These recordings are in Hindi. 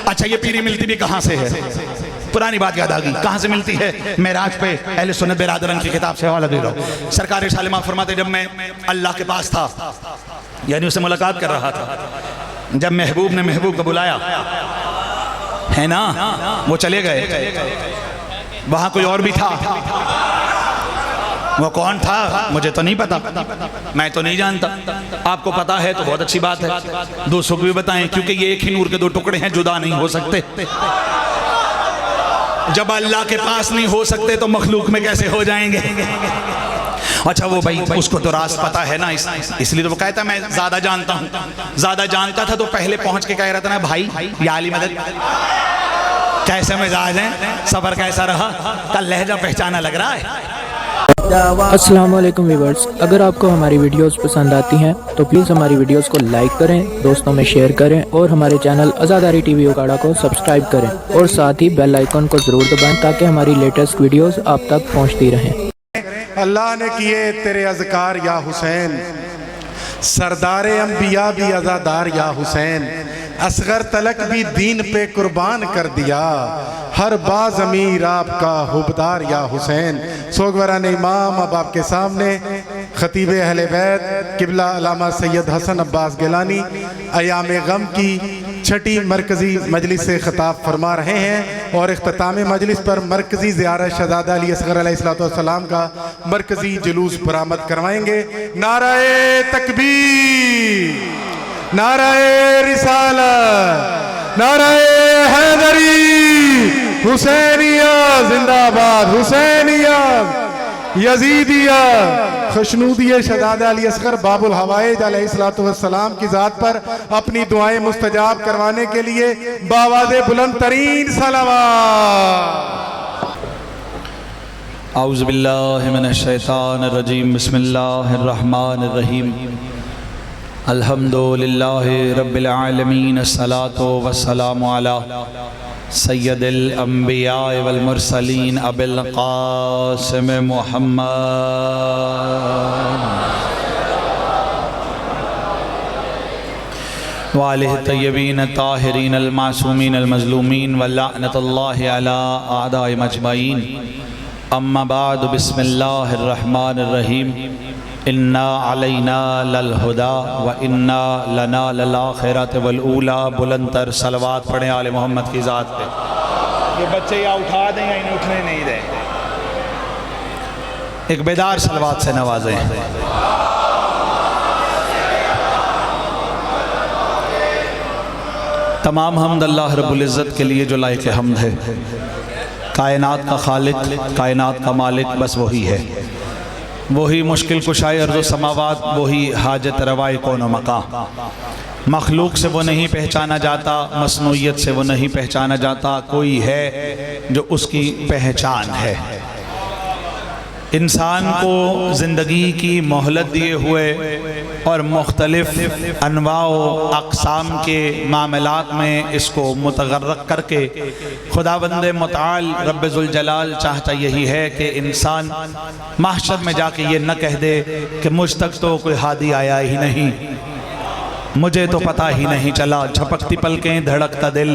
अच्छा ये पीरी मिलती भी कहाँ से है? पुरानी बात याद आ गई, कहाँ से मिलती है? मेराज पे अहले सुन्नत बिरादरन की किताब से हवाला दे रहा हूँ। सरकार सालिमा फरमाते जब मैं अल्लाह के पास था, यानी उससे मुलाकात कर रहा था, जब महबूब ने महबूब को बुलाया है ना, वो चले गए, वहां कोई और भी था। वो कौन था मुझे तो नहीं पता, मैं तो नहीं जानता। आपको पता है तो बहुत अच्छी बात है, दूसरों को भी बताएं, क्योंकि ये एक ही नूर के दो टुकड़े हैं, जुदा नहीं हो सकते। जब अल्लाह के पास नहीं हो सकते तो मखलूक में कैसे हो जाएंगे? अच्छा वो भाई उसको तो राज पता है ना, इसलिए तो वो कहता मैं ज्यादा जानता हूँ। ज्यादा जानता था तो पहले पहुंच के कह रहा था ना, भाई या अली मदद, कैसे मिजाज है, सफर कैसा रहा, कल लहजा पहचाना लग रहा है। अस्सलाम वालेकुम व्यूअर्स, अगर आपको हमारी वीडियोस पसंद आती हैं तो प्लीज़ हमारी वीडियोस को लाइक करें, दोस्तों में शेयर करें और हमारे चैनल आज़ादारी टीवी उकाड़ा को सब्सक्राइब करें और साथ ही बेल आइकन को ज़रूर दबाएं ताकि हमारी लेटेस्ट वीडियोस आप तक पहुंचती रहें। अल्लाह ने किए तेरे अज़कार या हुसैन, सरदारे अंबिया भी अज़ादार या हुसैन, असगर तलक भी दीन पे कुर्बान कर दिया, हर बाज अमीर आपका हुबदार या हुसैन। सोगवरान इमाम अब आपके सामने खतीब अहले बैत किबला अल्लामा सैयद हसन अब्बास गिलानी अयाम गम की छठी मरकज़ी मजलिस से खिताब फरमा रहे हैं और इख्तिताम मजलिस पर मरकज़ी ज़ियारत शहज़ादा अली असगर अलैहिस्सलाम का मरकज़ी जुलूस बरामद करवाएंगे। नाराए तकबीर, नाराए रिसालत, नाराए हैदरी, हुसैनिया जिंदाबाद, हुसैनिया यजीदिया। खुशनूदिया शहज़ादा अली असगर बाबुल हवाइज अलैहिस्सलाम की ज़ात पर अपनी दुआएं मुस्तजाब करवाने के लिए बावाज़े बुलंद तरीन सलावत। औज़ु बिल्लाहि मिनश शैतानिर रजीम, बिस्मिल्लाहिर रहमानिर रहीम, अल्हम्दुलिल्लाहि रब्बिल आलमीन, अस्सलातु वस्सलामु अला सय्यदिल अंबिया वल मुरसलीन अबिल क़ासिम मुहम्मद व आलिहि तय्यबीन ताहिरीन अल मासूमीन अल मज़लूमीन व लअनतुल्लाहि अला आदाए अजमईन। अम्मा बाद, बिस्मिल्लाहिर रहमानिर रहीम। इन्ना अलैना लल हुदा व इन्ना लना लल आखिरत वल ऊला। बुलंदतर सलवात पढ़ें आले मोहम्मद की ज़ात पे। ये बच्चे या उठा दें या इन्हें उठने नहीं दें, एक बेदार सलवात से नवाजें। तमाम हमद अल्लाह रब्बुल इज़्ज़त के लिए जो लायक हमद है। कायनात का खालिक, कायनात का मालिक बस वही है, वही मुश्किल कुशाए अर्ज़ व समावात, वही हाजत रवाए कौन व मका। मखलूक से वो नहीं पहचाना जाता, मसनूइयत से वो नहीं पहचाना जाता, कोई है जो उसकी पहचान है। इंसान को ज़िंदगी की मोहलत दिए हुए और मुख्तलिफ अनवाओ अक़साम के मामलात में इसको मुतगर्रक़ करके खुदावंद मुतआल रब्बे ज़ुल जलाल चाहता यही है कि इंसान महशर में जाके ये न कह दे कि मुझ तक तो कोई हादी आया ही नहीं, मुझे तो पता ही नहीं चला। झपकती पलकें, धड़कता दिल,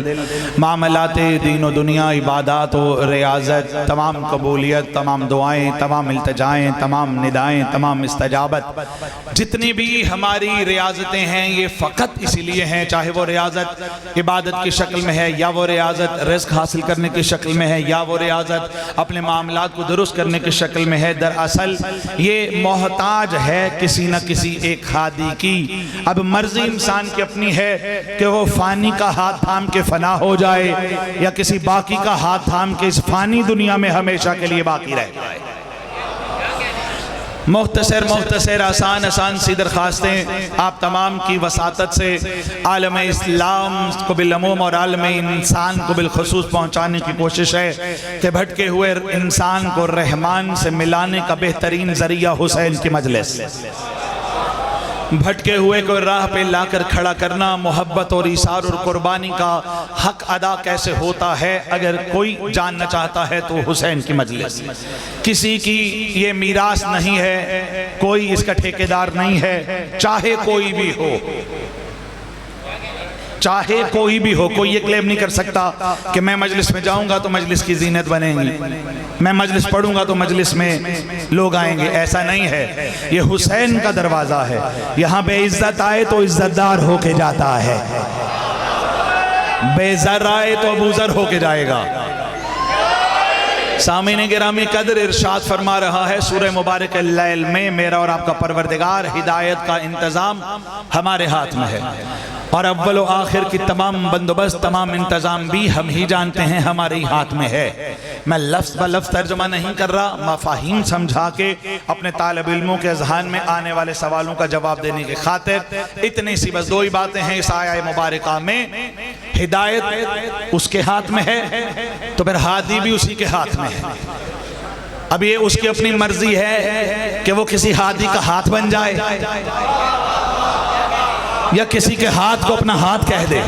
मामलाते दीन व दुनिया, इबादत व रियाजत, तमाम कबूलियत, तमाम दुआएं, तमाम इल्तिजाएं, तमाम निदाएं, तमाम इस्तजाबत, जितनी भी हमारी रियाजतें हैं ये फ़कत इसीलिए हैं, चाहे वो रियाजत इबादत की शक्ल में है या वो रियाजत रिज़्क़ हासिल करने की शक्ल में है या वो रियाजत अपने मामलात को दुरुस्त करने की शक्ल में है। दरअसल ये मोहताज है किसी न किसी एक हादी की। अब मर्जी इंसान की अपनी है कि वो फानी का हाथ थाम के फना हो जाए या किसी बाकी का हाथ थाम के इस फानी दुनिया में हमेशा के लिए बाकी रहे। मुख्तसर आसान आसान सी दरख्वास्तें आप तमाम की वसातत से आलम इस्लाम को बिलअमूम और आलम इंसान को बिलखुसूस पहुँचाने की कोशिश है कि भटके हुए इंसान को रहमान से मिलाने का बेहतरीन ज़रिया हुसैन की मजलिस। भटके हुए को राह पे लाकर खड़ा करना, मोहब्बत और इसार और कुर्बानी का हक अदा कैसे होता है अगर कोई जानना चाहता है तो हुसैन की मजलिस। किसी की ये मीरास नहीं है, कोई इसका ठेकेदार नहीं है, चाहे कोई भी हो। चाहे कोई भी हो, कोई ये क्लेम नहीं कर सकता कि मैं मजलिस में जाऊंगा तो मजलिस की जीनत बनेगी, मैं मजलिस पढ़ूंगा तो मजलिस में लोग आएंगे। ऐसा नहीं है, ये हुसैन का दरवाज़ा है। यहाँ बेइज्जत आए तो इज्जतदार होके जाता है, बेज़र आए तो अबूज़र होके जाएगा। सामीने गिरामी कदर इरशाद फरमा रहा है सूरह मुबारक लैल में, मेरा और आपका परवरदिगार हिदायत का इंतज़ाम हमारे हाथ में है और अव्वल व आखिर की तमाम बंदोबस्त, तमाम इंतज़ाम भी हम ही जानते हैं, हमारे ही हाथ में है। मैं लफ्ज़ ब लफ्ज़ तर्जुमा नहीं कर रहा, मफ़ाहीम समझा के अपने तालिब इल्मों के अज़हान में आने वाले सवालों का जवाब देने की खातिर इतनी सी बस दो ही बातें हैं इस आया मुबारका में। हिदायत उसके हाथ में है तो फिर हादी भी उसी के हाथ में है। अब ये उसकी अपनी मर्जी है कि वो किसी हादी का हाथ बन जाए या किसी के हाथ को अपना हाथ कह दे।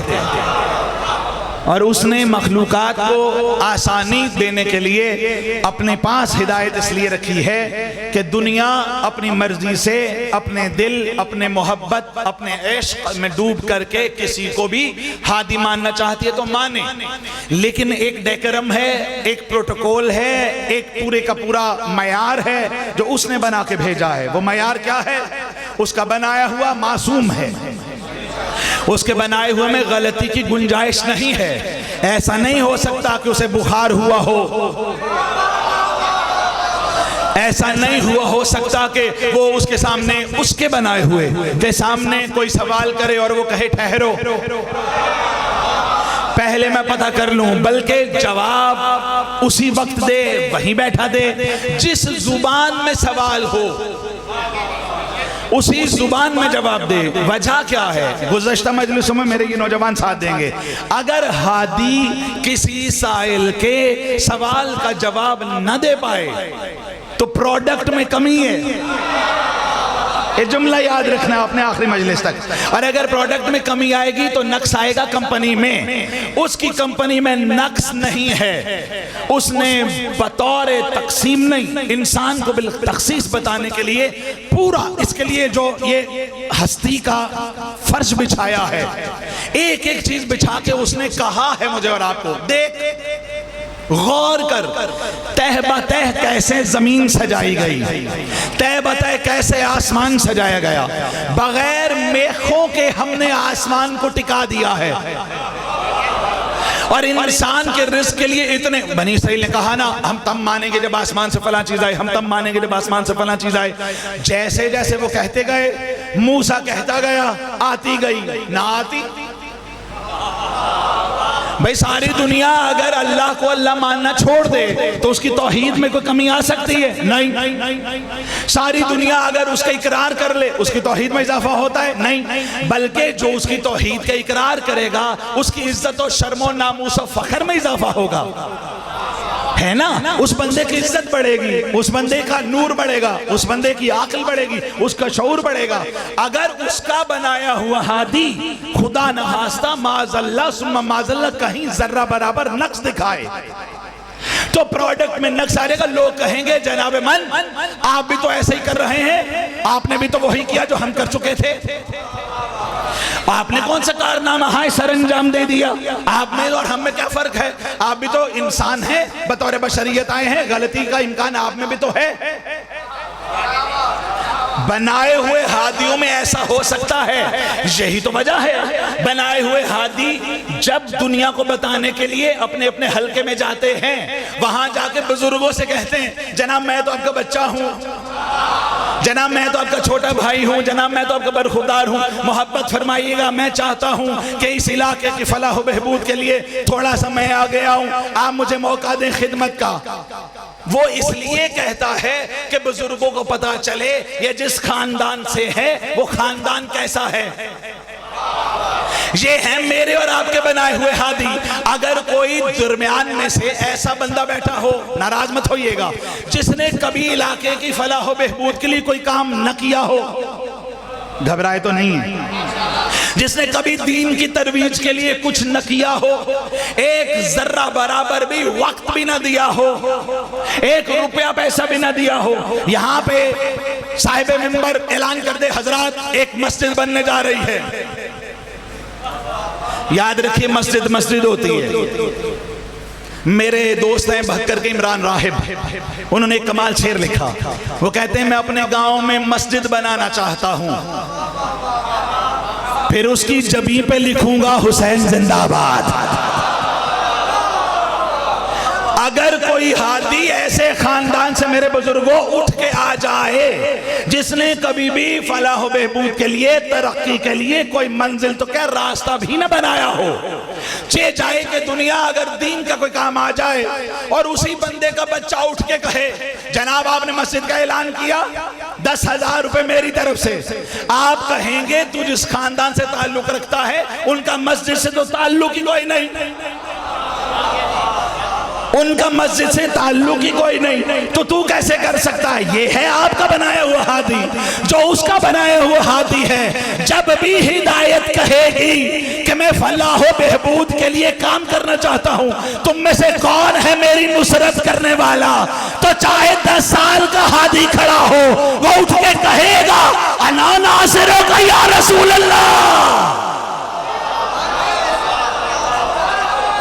और उसने मखलूकात को आसानी देने के लिए अपने पास हिदायत इसलिए रखी है कि दुनिया अपनी मर्जी से अपने दिल, अपने मोहब्बत, अपने इश्क में डूब करके किसी को भी हादी मानना चाहती है तो माने, लेकिन एक डेकोरम है, एक प्रोटोकॉल है, एक पूरे का पूरा मयार है जो उसने बना के भेजा है। वो मयार क्या है? उसका बनाया हुआ मासूम है, उसके बनाए हुए में गलती की गुंजाइश नहीं है। ऐसा नहीं हो सकता कि उसे बुखार हुआ हो, ऐसा नहीं हुआ हो सकता कि वो उसके सामने, उसके बनाए हुए के सामने कोई सवाल करे और वो कहे ठहरो पहले मैं पता कर लूं, बल्कि जवाब उसी वक्त दे, वहीं बैठा दे। जिस जुबान में सवाल हो उसी जुबान में जवाब दे। वजह क्या है? गुज़श्ता मजलिसों में मेरे ये नौजवान साथ देंगे, अगर हादी किसी साइल के सवाल का जवाब न दे पाए तो प्रोडक्ट में कमी है। ये जुमला याद रखना अपने आखिरी मजलिस तक। और अगर प्रोडक्ट में कमी आएगी तो नक्स आएगा कंपनी में। उसकी कंपनी में नक्स नहीं है, उसने बतौर तकसीम नहीं, इंसान को बिल तखसीस बताने के लिए पूरा, इसके लिए जो ये हस्ती का फर्श बिछाया है, एक एक चीज बिछा के उसने कहा है मुझे और आपको, देख गौर कर, तह बतह कैसे जमीन सजाई गई, तह बतह कैसे आसमान सजाया गया, बगैर मेखों के हमने आसमान को टिका दिया है। और इंसान के रिस्क के लिए इतने, बनी इसराइल ने कहा ना, हम तब मानेंगे जब आसमान से फला चीज आए, हम तब मानेंगे जब आसमान से फला चीज आए। जैसे जैसे वो कहते गए, मूसा कहता गया, आती गई ना आती। भाई सारी दुनिया अगर अल्लाह को अल्लाह मानना छोड़ दे तो उसकी तौहीद में कोई कमी आ सकती है? नहीं। सारी दुनिया अगर उसका इकरार कर ले उसकी तौहीद में इजाफा होता है? नहीं। बल्कि जो उसकी तौहीद का इकरार करेगा उसकी इज्जत और शर्मो नामूस और फखर में इजाफा होगा, है ना? उस बंदे की इज्जत बढ़ेगी, उस बंदे का नूर बढ़ेगा, उस बंदे की अक्ल बढ़ेगी, उसका शऊर बढ़ेगा। अगर उसका बनाया हुआ हादी खुदा नहास्ता माज़ल्ला सुम्मा माज़ल्ला कहीं जर्रा बराबर नक्स दिखाए तो प्रोडक्ट में नक्स आ जाएगा। लोग कहेंगे जनाब मन आप भी तो ऐसे ही कर रहे हैं, आपने भी तो वही किया जो हम कर चुके थे, आपने कौन सा कारनामा हाय सर अंजाम दे दिया, आप में और हम में क्या फर्क है? आप भी तो इंसान हैं, बतौर बशरियत आए हैं, गलती का इम्कान आप में भी तो है। बनाए हुए हादियों में ऐसा हो सकता है, यही तो वजह है। बनाए हुए हादी जब दुनिया को बताने के लिए अपने अपने हलके में जाते हैं, वहां जाके बुजुर्गों से कहते हैं जनाब मैं तो आपका बच्चा हूं, जनाब मैं तो आपका छोटा भाई हूं, जनाब मैं तो आपका बरखुरदार हूं, मोहब्बत फरमाइएगा, मैं चाहता हूं कि इस इलाके की फलाह बहबूद के लिए थोड़ा सा मैं आ गया हूं, आप मुझे मौका दें खिदमत का। वो इसलिए कहता है कि बुजुर्गों को पता चले ये जिस खानदान से है वो खानदान कैसा है। ये है मेरे और आपके बनाए हुए हादी। अगर कोई दरमियान में से ऐसा बंदा बैठा हो, नाराज मत होइएगा, जिसने कभी इलाके की फलाह बहबूद के लिए कोई काम न किया हो, घबराए तो नहीं है, जिसने कभी दीन की तरवीज के लिए कुछ न किया हो, एक जर्रा बराबर भी वक्त भी न दिया हो, एक रुपया पैसा भी न दिया हो, यहाँ पे साहिब मिंबर ऐलान कर दे हजरात एक मस्जिद बनने जा रही है, याद रखिए, मस्जिद मस्जिद होती है। मेरे दोस्त हैं भक्कर के इमरान राहिब, उन्होंने एक कमाल शेर लिखा। वो कहते हैं मैं अपने गांव में मस्जिद बनाना चाहता हूं, फिर उसकी जबी पे लिखूंगा हुसैन जिंदाबाद। अगर कोई हादी ऐसे खानदान से मेरे बुजुर्गों उठ के आ जाए जिसने कभी भी फलाह बहबूद के लिए, तरक्की के लिए कोई मंजिल तो क्या रास्ता भी न बनाया हो, चे जाए कि दुनिया अगर दीन का कोई काम आ जाए और उसी बंदे का बच्चा उठ के कहे जनाब आपने मस्जिद का ऐलान किया, 10,000 रुपए मेरी तरफ से, आप कहेंगे तू जिस खानदान से ताल्लुक रखता है उनका मस्जिद से तो ताल्लुक ही कोई नहीं, उनका मस्जिद से ताल्लुक ही कोई नहीं, तो तू कैसे कर सकता है? ये है आपका बनाया हुआ हादी। जो उसका बनाया हुआ हादी है, जब भी हिदायत कहेगी कि मैं फलाह बहबूद के लिए काम करना चाहता हूं, तुम में से कौन है मेरी नुसरत करने वाला, तो चाहे 10 साल का हादी खड़ा हो, वो उठ के कहेगा अना नासिरुका या रसूल अल्लाह।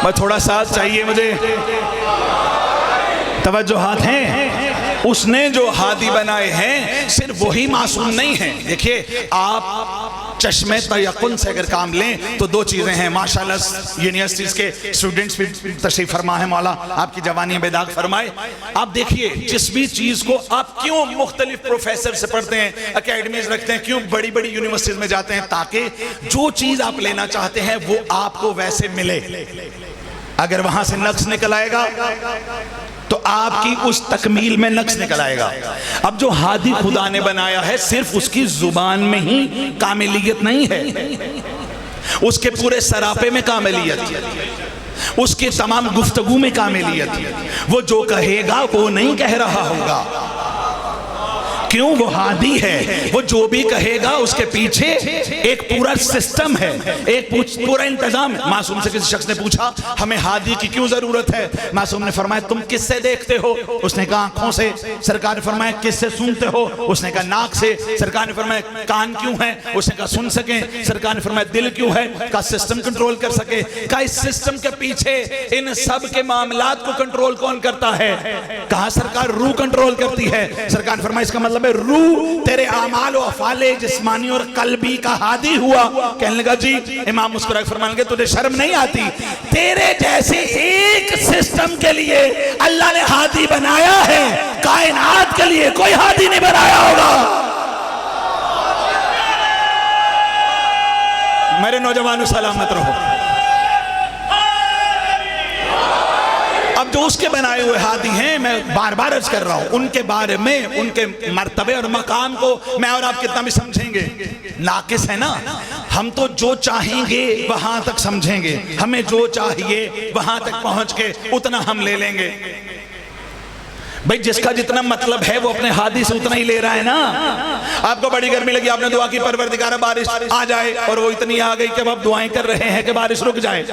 मैं थोड़ा साथ चाहिए मुझे, तवज्जुहात हैं। उसने जो हादी बनाए हैं सिर्फ वही मासूम नहीं है। देखिए, आप चश्मे तयक़ुन से अगर काम लें तो 2 चीज़ें हैं। माशाल्लाह यूनिवर्सिटीज़ के स्टूडेंट्स भी तशरीफ़ फरमा है, मौला आपकी जवानी बेदाग फरमाए। आप देखिए, जिस भी चीज़ को आप क्यों मुख्तलिफ प्रोफेसर से पढ़ते हैं, अकेडमीज रखते हैं, क्यों बड़ी बड़ी यूनिवर्सिटीज़ में जाते हैं, ताकि जो चीज़ आप लेना चाहते हैं वो आपको वैसे मिले। अगर वहां से नक्स निकल आएगा तो आपकी उस तकमील में नक्स निकल आएगा। अब जो हादी खुदा ने बनाया है, सिर्फ उसकी जुबान में ही कामिलियत नहीं है, उसके पूरे सरापे में कामिलियत है, उसके तमाम गुफ्तगू में कामिलियत है। वो जो कहेगा वो नहीं कह रहा होगा, क्यों? वो हादी है। वो जो भी कहेगा उसके पीछे एक पूरा सिस्टम है, एक पूरा इंतजाम है। मासूम से किसी शख्स ने पूछा हमें हादी की क्यों जरूरत है? मासूम ने फरमाया तुम किससे देखते हो? उसने कहा आंखों से। सरकार ने फरमाया किससे सुनते हो? उसने कहा नाक से। सरकार ने फरमाया कान क्यों है? उसने कहा सुन सके। सरकार ने फरमाया दिल क्यों है? कहा सिस्टम कंट्रोल कर सके। कहा इस सिस्टम के पीछे इन सब के मामलात को कंट्रोल कौन करता है? कहा सरकार रूह कंट्रोल करती है। सरकार ने फरमाया इसका मतलब रूह तेरे आमाल और अफाले जिस्मानी और कल्बी का हादी हुआ। कहने लगा जी। इमाम मुस्कुराए फरमाने लगे तुझे शर्म नहीं आती? तेरे जैसे एक सिस्टम के लिए अल्लाह ने हादी बनाया है, कायनात के लिए कोई हादी नहीं बनाया होगा। मेरे नौजवानों सलामत रहो। अब जो उसके बनाए हुए हादी हैं, मैं बार बार अर्ज कर रहा हूं, उनके बारे में, उनके मर्तबे और मकाम को मैं और आप कितना भी समझेंगे नाकिस है ना। हम तो जो चाहेंगे वहां तक समझेंगे, हमें जो चाहिए वहां तक पहुंच के उतना हम ले लेंगे। भाई जिसका जितना मतलब है वो अपने हादी से उतना ही ले रहा है ना। आपको बड़ी गर्मी लगी, आपने दुआ की परवरदिगार बारिश आ जाए, और वो इतनी आ गई कि अब आप दुआएं कर रहे हैं कि बारिश रुक जाए।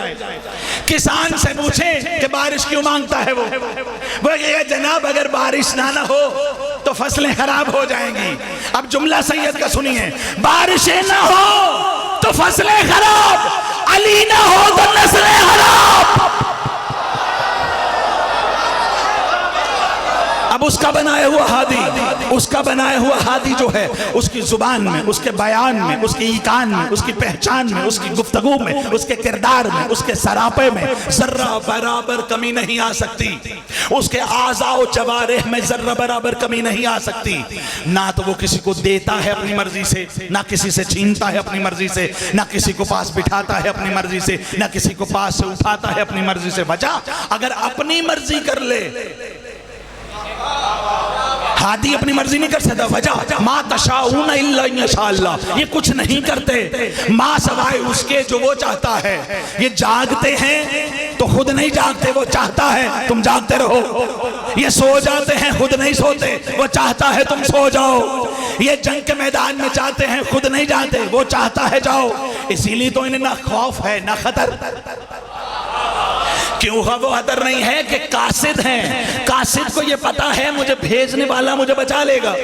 किसान से पूछें कि बारिश क्यों मांगता है वो ये जनाब अगर बारिश ना हो तो फसलें खराब हो जाएंगी। अब जुमला सैयद का सुनिए, बारिशें ना हो तो फसलें खराब, अली ना हो तो नस्लें खराब। अब उसका बनाया हुआ हादी, उसका बनाया हुआ हादी जो है, उसकी जुबान में, उसके बयान में, उसके ईकान में, उसकी पहचान में, उसकी गुफ्तगू में, उसके किरदार में, उसके सरापे में जर्रा बराबर कमी नहीं आ सकती। उसके आज़ा और जवारिह में जर्रा बराबर कमी नहीं आ सकती। ना तो वो किसी को देता है अपनी मर्जी से, ना किसी से छीनता है अपनी मर्जी से, ना किसी को पास बिठाता है अपनी मर्जी से, ना किसी को पास से उठाता है अपनी मर्जी से। वजह अगर अपनी मर्जी कर ले, हादी अपनी मर्जी नहीं कर सकता। वजह मा तशाऊन इल्ला इंशाअल्लाह, ये कुछ नहीं करते माँ सवाए उसके जो वो चाहता है। ये जागते हैं तो खुद नहीं जागते, वो चाहता है तुम जागते रहो। ये सो जाते हैं, खुद नहीं सोते, वो चाहता है तुम सो जाओ। ये जंग के मैदान में जाते हैं, खुद नहीं जाते, वो चाहता है जाओ। इसीलिए तो इन्हें ना खौफ है ना खतर। क्यों है? वो खतर नहीं है कि कासिद हैं। कासिद को ये पता है मुझे भेजने वाला मुझे बचा लेगा।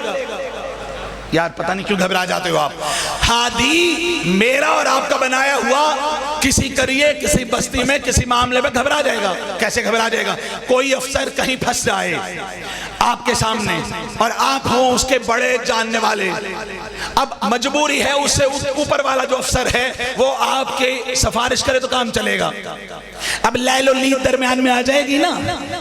यार पता नहीं क्यों घबरा जाते हो आप। हादी मेरा और आपका बनाया हुआ किसी करिए किसी बस्ती में किसी मामले में घबरा जाएगा। कैसे घबरा जाएगा? कोई अफसर कहीं फंस जाए आपके सामने और आप हो उसके बड़े जानने वाले, अब मजबूरी है उससे ऊपर वाला जो अफसर है वो आपके सिफारिश करे तो काम चलेगा। अब लैलो लीद दरमियान में आ जाएगी ना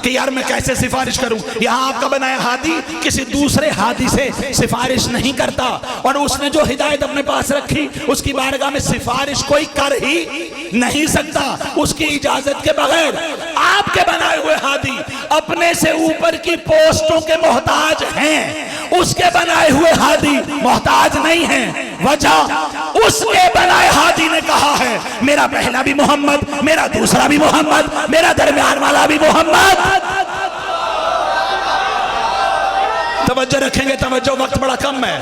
कि यार मैं कैसे सिफारिश करूं। यहां आपका बनाया हादी किसी दूसरे हादी से सिफारिश नहीं करता और उसने जो हिदायत अपने पास रखी उसकी बारगाह में सिफारिश कोई कर ही नहीं सकता उसकी इजाजत के बगैर। आपके बनाए हुए हादी अपने से ऊपर की पोस्टों के मोहताज हैं, उसके बनाए हुए हादी मोहताज नहीं हैं। वजह उसके बनाए हादी ने कहा है मेरा पहला भी मोहम्मद, मेरा दूसरा भी मोहम्मद, मेरा दरमियान वाला भी मोहम्मद। तवज्जो रखेंगे, तवज्जो, वक्त बड़ा कम है।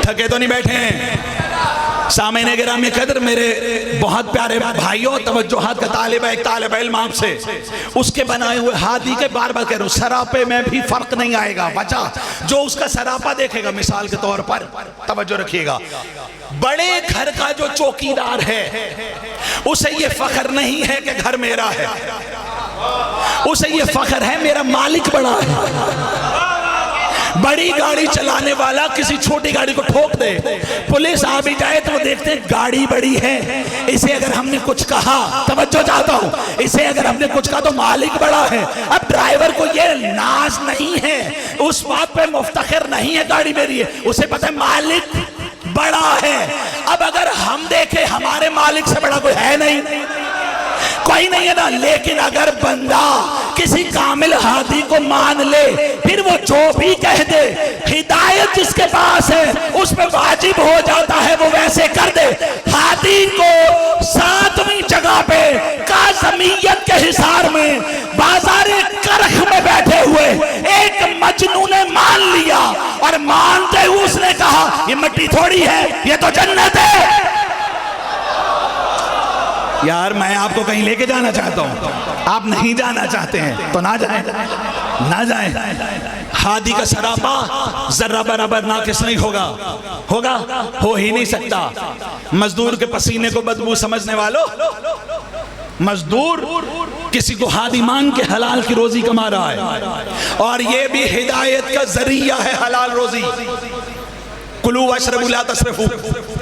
थके तो नहीं बैठे हैं? सामने गिरामी कदर मेरे बहुत प्यारे भाइयों, तवज्जो हाथ का तालिब है, एक तालिब इल्म आपसे उसके बनाए हुए हादी के बार बार कह रहा हूं सरापे में भी फर्क नहीं आएगा। वजह जो उसका सरापा देखेगा, मिसाल के तौर पर तवज्जो रखिएगा, बड़े घर का जो चौकीदार है उसे ये फख्र नहीं है कि घर मेरा है, उसे ये फख्र है मेरा मालिक बड़ा है। बड़ी गाड़ी चलाने वाला किसी छोटी गाड़ी को ठोक दे, पुलिस आ भी जाए तो वो देखते गाड़ी बड़ी है, इसे अगर हमने कुछ कहा, तवज्जो चाहता हूं, इसे अगर हमने कुछ कहा तो मालिक बड़ा है। अब ड्राइवर को ये नाज नहीं है, उस बात पे मुफ्तखिर नहीं है गाड़ी मेरी है, उसे पता है मालिक बड़ा है। अब अगर हम देखें हमारे मालिक से बड़ा कोई है नहीं, कोई नहीं है ना। लेकिन अगर बंदा किसी कामिल हादी को मान ले, फिर वो जो भी कह दे, हिदायत जिसके पास है उस पे वाजिब हो जाता है वो वैसे कर दे। हादी को 7वीं जगह पे काज़मियत के हिसार में बाजारे करख में बैठे हुए एक मजनू ने मान लिया और मानते हुए उसने कहा ये मिट्टी थोड़ी है, ये तो जन्नत है। यार मैं आपको कहीं लेके जाना चाहता हूं, आप नहीं जाना चाहते हैं तो ना जाएं, ना जाएं। हादी का सरापा जर्रा बराबर नाकिस नहीं होगा, होगा हो ही नहीं सकता। मजदूर के पसीने को बदबू समझने वालों, मजदूर किसी को हादी मान के हलाल की रोजी कमा रहा है और ये भी हिदायत का जरिया है हलाल रोजी। कुलू वशरबू ला तसरफू,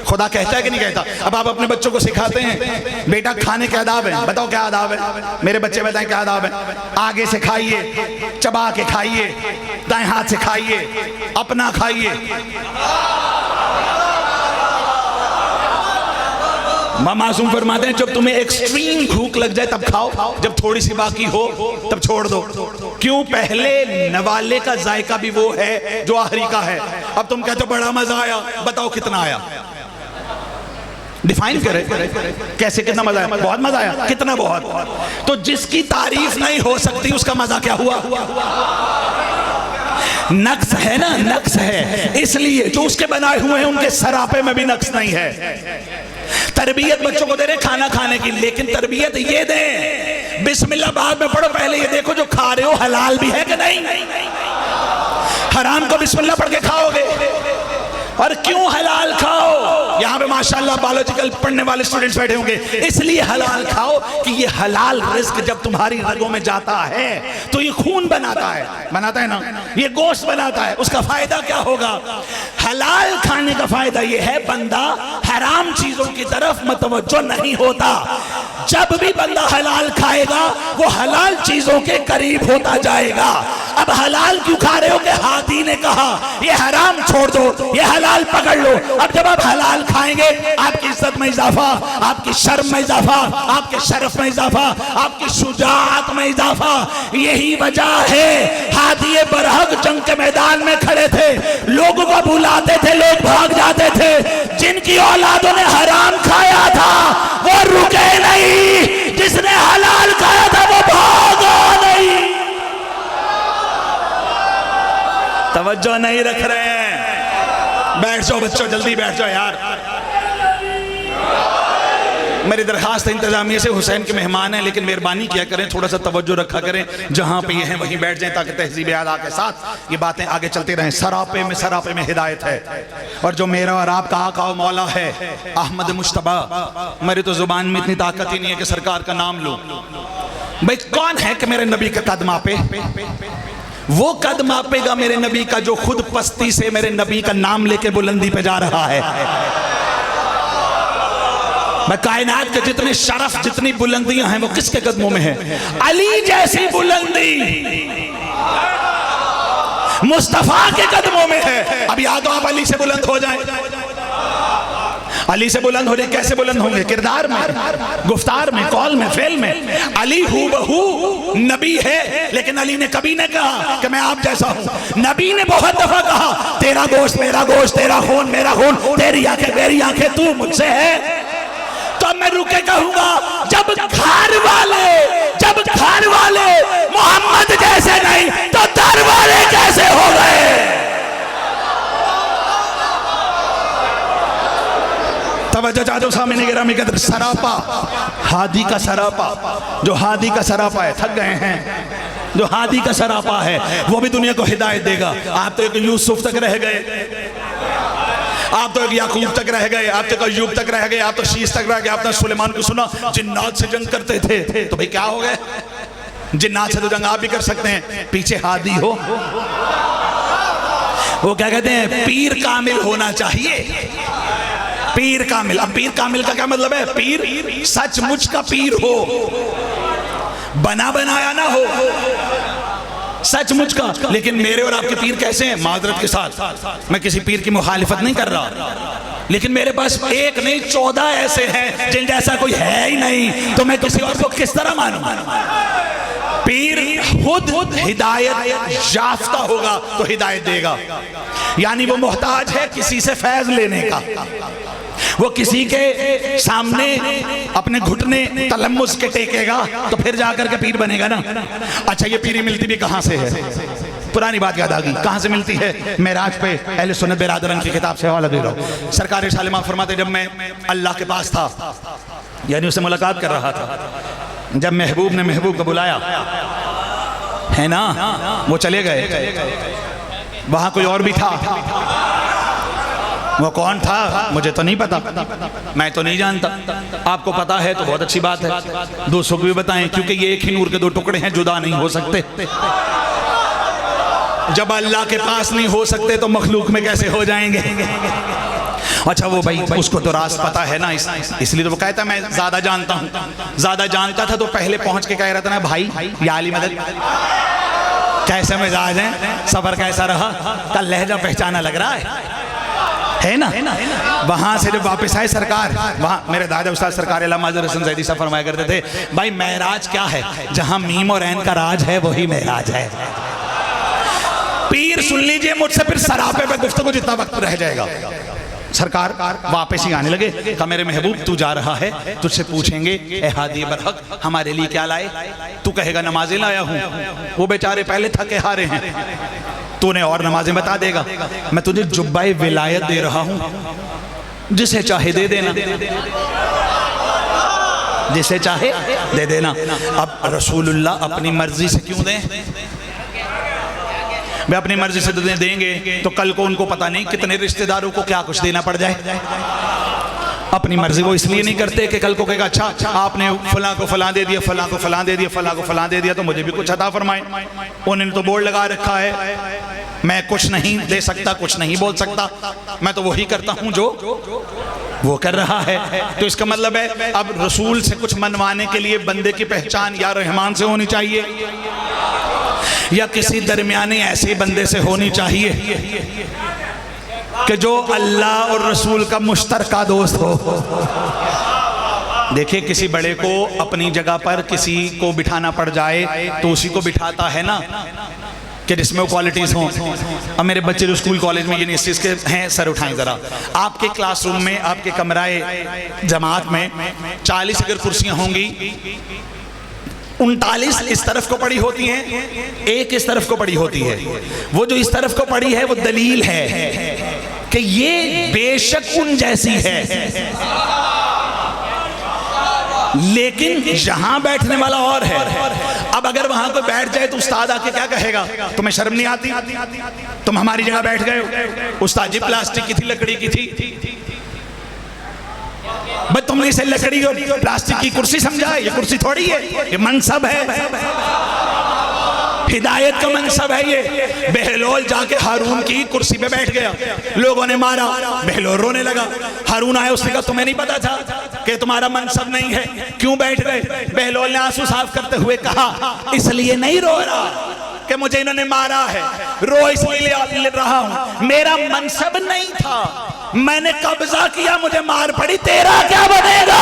खुदा कहता है कि नहीं कहता? अब आप अपने बच्चों को सिखाते हैं बेटा खाने के आदाब है, बताओ क्या आदाब है? मेरे बच्चे बताएं क्या आदाब है? आगे से खाइए, चबा के खाइए, दाएं हाथ से खाइए, अपना खाइए। मासूम फरमाते हैं जब तुम्हें एक्सट्रीम भूख लग जाए तब खाओ, जब थोड़ी सी बाकी हो तब छोड़ दो। क्यों? पहले नवाले का जायका भी वो है जो आखिरी का है। अब तुम कहते हो बड़ा मजा आया, बताओ कितना आया? डिफाइन करें कैसे, कितना मजा आया? बहुत मजा आया, कितना बहुत? तो जिसकी तारीफ नहीं हो सकती उसका मजा क्या हुआ? नक्स है ना, नक्स है। इसलिए जो उसके बनाए हुए हैं उनके सरापे में भी नक्स नहीं है। तरबियत बच्चों को दे रहे खाना खाने की, लेकिन तरबियत ये दें बिस्मिल्लाह बाद में पढ़ो, पहले ये देखो जो खा रहे हो हलाल भी है कि नहीं। हराम को बिस्मिल्लाह पढ़ के खाओगे और क्यों हलाल खाओ? यहाँ पे माशाल्लाह बायोलॉजिकल पढ़ने वाले स्टूडेंट्स बैठे होंगे, इसलिए हलाल खाओ कि ये हलाल रिस्क जब तुम्हारी रगों में जाता है तो ये खून बनाता है ना, ये गोश्त बनाता है। उसका फायदा क्या होगा? हलाल खाने का फायदा ये है बंदा हराम चीजों की तरफ मतवज्जो नहीं होता। जब भी बंदा हलाल खाएगा वो हलाल चीजों के करीब होता जाएगा। अब हलाल क्यों खा रहे हो? कि हादी ने कहा ये हराम छोड़ दो, ये हलाल पकड़ लो। अब जब आप हलाल खाएंगे आपकी इज्जत में इजाफा, आपकी शर्म में इजाफा, आपके शरफ में इजाफा, आपकी शुजाअत में इजाफा। यही वजह है हादी बरहक जंग के मैदान में खड़े थे, लोगों को बुलाते थे, लोग भाग जाते थे। जिनकी औलादों ने हराम खाया था वो रुके नहीं, जिसने हलाल खाया था वो भागा नहीं। तवज्जो नहीं रख रहे हैं। बैठ जाओ बच्चों, जल्दी बैठ जाओ यार। मेरी दरखास्त है इंतजामिया से, हुसैन के मेहमान हैं लेकिन मेहरबानी किया करें, थोड़ा सा तवज्जो रखा करें, जहाँ पे ये हैं वहीं बैठ जाएं ताकि तहजीब अदा के साथ ये बातें आगे चलती रहें। सरापे में हिदायत है। और जो मेरा और आपका आका और मौला है अहमद मुश्तबा, मेरी तो जुबान में इतनी ताकत ही नहीं है कि सरकार का नाम लूं। भाई कौन है कि मेरे नबी का कद मापे? वो कद मापेगा मेरे नबी का जो खुद पस्ती से मेरे नबी का नाम लेके बुलंदी पे जा रहा है। मैं कायनात के जितने शरफ जितनी बुलंदियां हैं वो किसके कदमों में है? अली जैसी बुलंदी मुस्तफा के कदमों में है। अब या तो आप अली से बुलंद हो जाएं। अली से बुलंद हो रहे, कैसे बुलंद होंगे? किरदार में, गुफ्तार में, कौल में, फेल में। अली हूबहू नबी है लेकिन अली ने कभी नहीं कहा कि मैं आप जैसा हूं। नबी ने बहुत दफा कहा तेरा गोश्त मेरा गोश्त, तेरा खून मेरा खून, तेरी आंखें मेरी आंखें, तू मुझसे है। तो मैं रुके कहूंगा जब घर वाले मोहम्मद जैसे नहीं तो दर वाले कैसे हो गए? तवज्जो चाहते सामने गिरामी कदर, सरापा हादी का सरापा, जो हादी का सरापा है, थक गए हैं। जो हादी का सरापा है वो भी दुनिया को हिदायत देगा। आप तो एक यूसुफ तक रह गए, आप तो एक याकूब तक रह गए, आप तो अय्यूब तक रह गए, आप तो शीश तक रह गए। आपने सुलेमान को सुना जिन्नात से जंग करते थे, तो भाई क्या हो गए? जिन्नात से तो जंग आप भी कर सकते हैं, पीछे हादी हो। वो क्या कहते हैं? पीर कामिल होना चाहिए। पीर कामिल। अब पीर कामिल का क्या मतलब है? पीर सचमुच का पीर हो, बना बनाया ना हो, सचमुच का। लेकिन मेरे और आपके पीर कैसे हैं? माजरत के साथ मैं किसी पीर की मुखालिफत नहीं कर रहा, लेकिन मेरे पास एक नहीं 14 ऐसे हैं जिन जैसा कोई है ही नहीं, तो मैं किसी और को किस तरह मानूं? पीर खुद हिदायत याफ्ता होगा तो हिदायत देगा, यानी वो मोहताज है किसी से फैज लेने का। वो किसी के सामने अपने घुटने तलम्मुस के टेकेगा तो फिर जाकर के पीर बनेगा ना। अच्छा ये पीरी मिलती भी कहां से है? पुरानी बात याद आ गई, कहां से मिलती है? मेराज पे अहले सुन्नत बिरादरन की किताब से हवाला दे रहा हूं। सरकार इरशाद माफ फरमाते, जब मैं अल्लाह के पास था, यानी उससे मुलाकात कर रहा था, जब महबूब ने महबूब को बुलाया है ना, वो चले गए, वहां कोई और भी था। वो कौन था मुझे तो नहीं पता, मैं तो नहीं जानता। आपको पता है तो बहुत अच्छी बात है, दूसरों को भी बताएं, क्योंकि ये एक ही नूर के दो टुकड़े हैं, जुदा नहीं हो सकते। जब अल्लाह के पास नहीं हो सकते तो मखलूक में कैसे हो जाएंगे? अच्छा वो भाई उसको तो राज पता है ना, इसलिए तो वो कहता मैं ज्यादा जानता हूँ। ज्यादा जानता था तो पहले पहुंच के कह रहा था ना, भाई या अली मदद, कैसे मिजाज है, सफर कैसा रहा, कल लहजा पहचाना लग रहा है ना। वहां से जब वापस आए सरकार, वहां मेरे दादा उस्ताद सरकार अल्लामा हसन ज़ैदी साहब फरमाया करते थे, भाई महराज क्या है? जहां मीम और ऐन का राज है वही महराज है। पीर सुन लीजिए मुझसे, फिर सरापे पे गुफ्तगू जितना वक्त रह जाएगा। सरकार वापस ही आने लगे, कहा मेरे महबूब तू जा रहा है, तुझसे पूछेंगे ए हादी बरहक हमारे लिए क्या लाए? तू कहेगा नमाजें लाया हूं, वो बेचारे पहले थके हारे हैं, तूने और नमाजें बता देगा। मैं तुझे जुब्बाए विलायत दे रहा हूं, जिसे चाहे दे देना, जिसे चाहे दे देना। अब रसूलुल्लाह अपनी मर्जी से क्यों दें? वे अपनी मर्जी से देंगे तो कल को उनको पता नहीं कितने रिश्तेदारों को क्या कुछ देना पड़ जाए। अपनी मर्जी वो इसलिए नहीं करते कि कल को कहेगा अच्छा आपने फलां को फलां दे दिया, फलां को फलां दे दिया, फलां को फलां दे दिया, तो मुझे भी कुछ अता फरमाए। उन्होंने तो बोर्ड लगा रखा है, मैं कुछ नहीं दे सकता, कुछ नहीं बोल सकता, मैं तो वही करता हूं जो वो कर रहा है। तो इसका मतलब है अब रसूल से कुछ मनवाने के लिए बंदे की पहचान या रहमान से होनी चाहिए या किसी दरमियाने ऐसे बंदे से होनी चाहिए कि जो अल्लाह और रसूल का मुश्तरका दोस्त हो। देखिए किसी बड़े को अपनी जगह पर किसी को बिठाना पड़ जाए तो उसी को बिठाता है ना, कि जिसमें वो क्वालिटीज हों। अब मेरे बच्चे जो स्कूल कॉलेज में यूनिवर्सिटीज के हैं, सर उठाएं जरा। आपके क्लासरूम में, आपके कमराए जमात में 40 अगर कुर्सियां होंगी, 39 इस तरफ को पड़ी होती हैं, एक इस तरफ को पड़ी होती है। वो जो इस तरफ को पड़ी है वो दलील है कि ये बेशक उन जैसी है। लेकिन यहां बैठने वाला और है। अब अगर वहां कोई बैठ जाए तो उस्ताद आके क्या कहेगा? तुम्हें शर्म नहीं आती? तुम हमारी जगह बैठ गए हो। उस्ताद जी प्लास्टिक की थी, लकड़ी की थी, बस तुमने इसे लकड़ी और प्लास्टिक की कुर्सी समझा है। ये कुर्सी थोड़ी है, ये मनसब है, हिदायत का मनसब है ये। बहलोल जाके हारून की कुर्सी पे बैठ गया, लोगों ने मारा, बहलोल रोने लगा। हारून आया, उसने कहा तुम्हें नहीं पता था कि तुम्हारा मनसब नहीं है, क्यों बैठ गए? बहलोल ने आंसू साफ करते हुए कहा, इसलिए नहीं रो रहा कि मुझे इन्होंने मारा है, रो इसलिए ले रहा हूं, मेरा मनसब नहीं था, मैंने कब्जा किया, मुझे मार पड़ी, तेरा क्या बनेगा?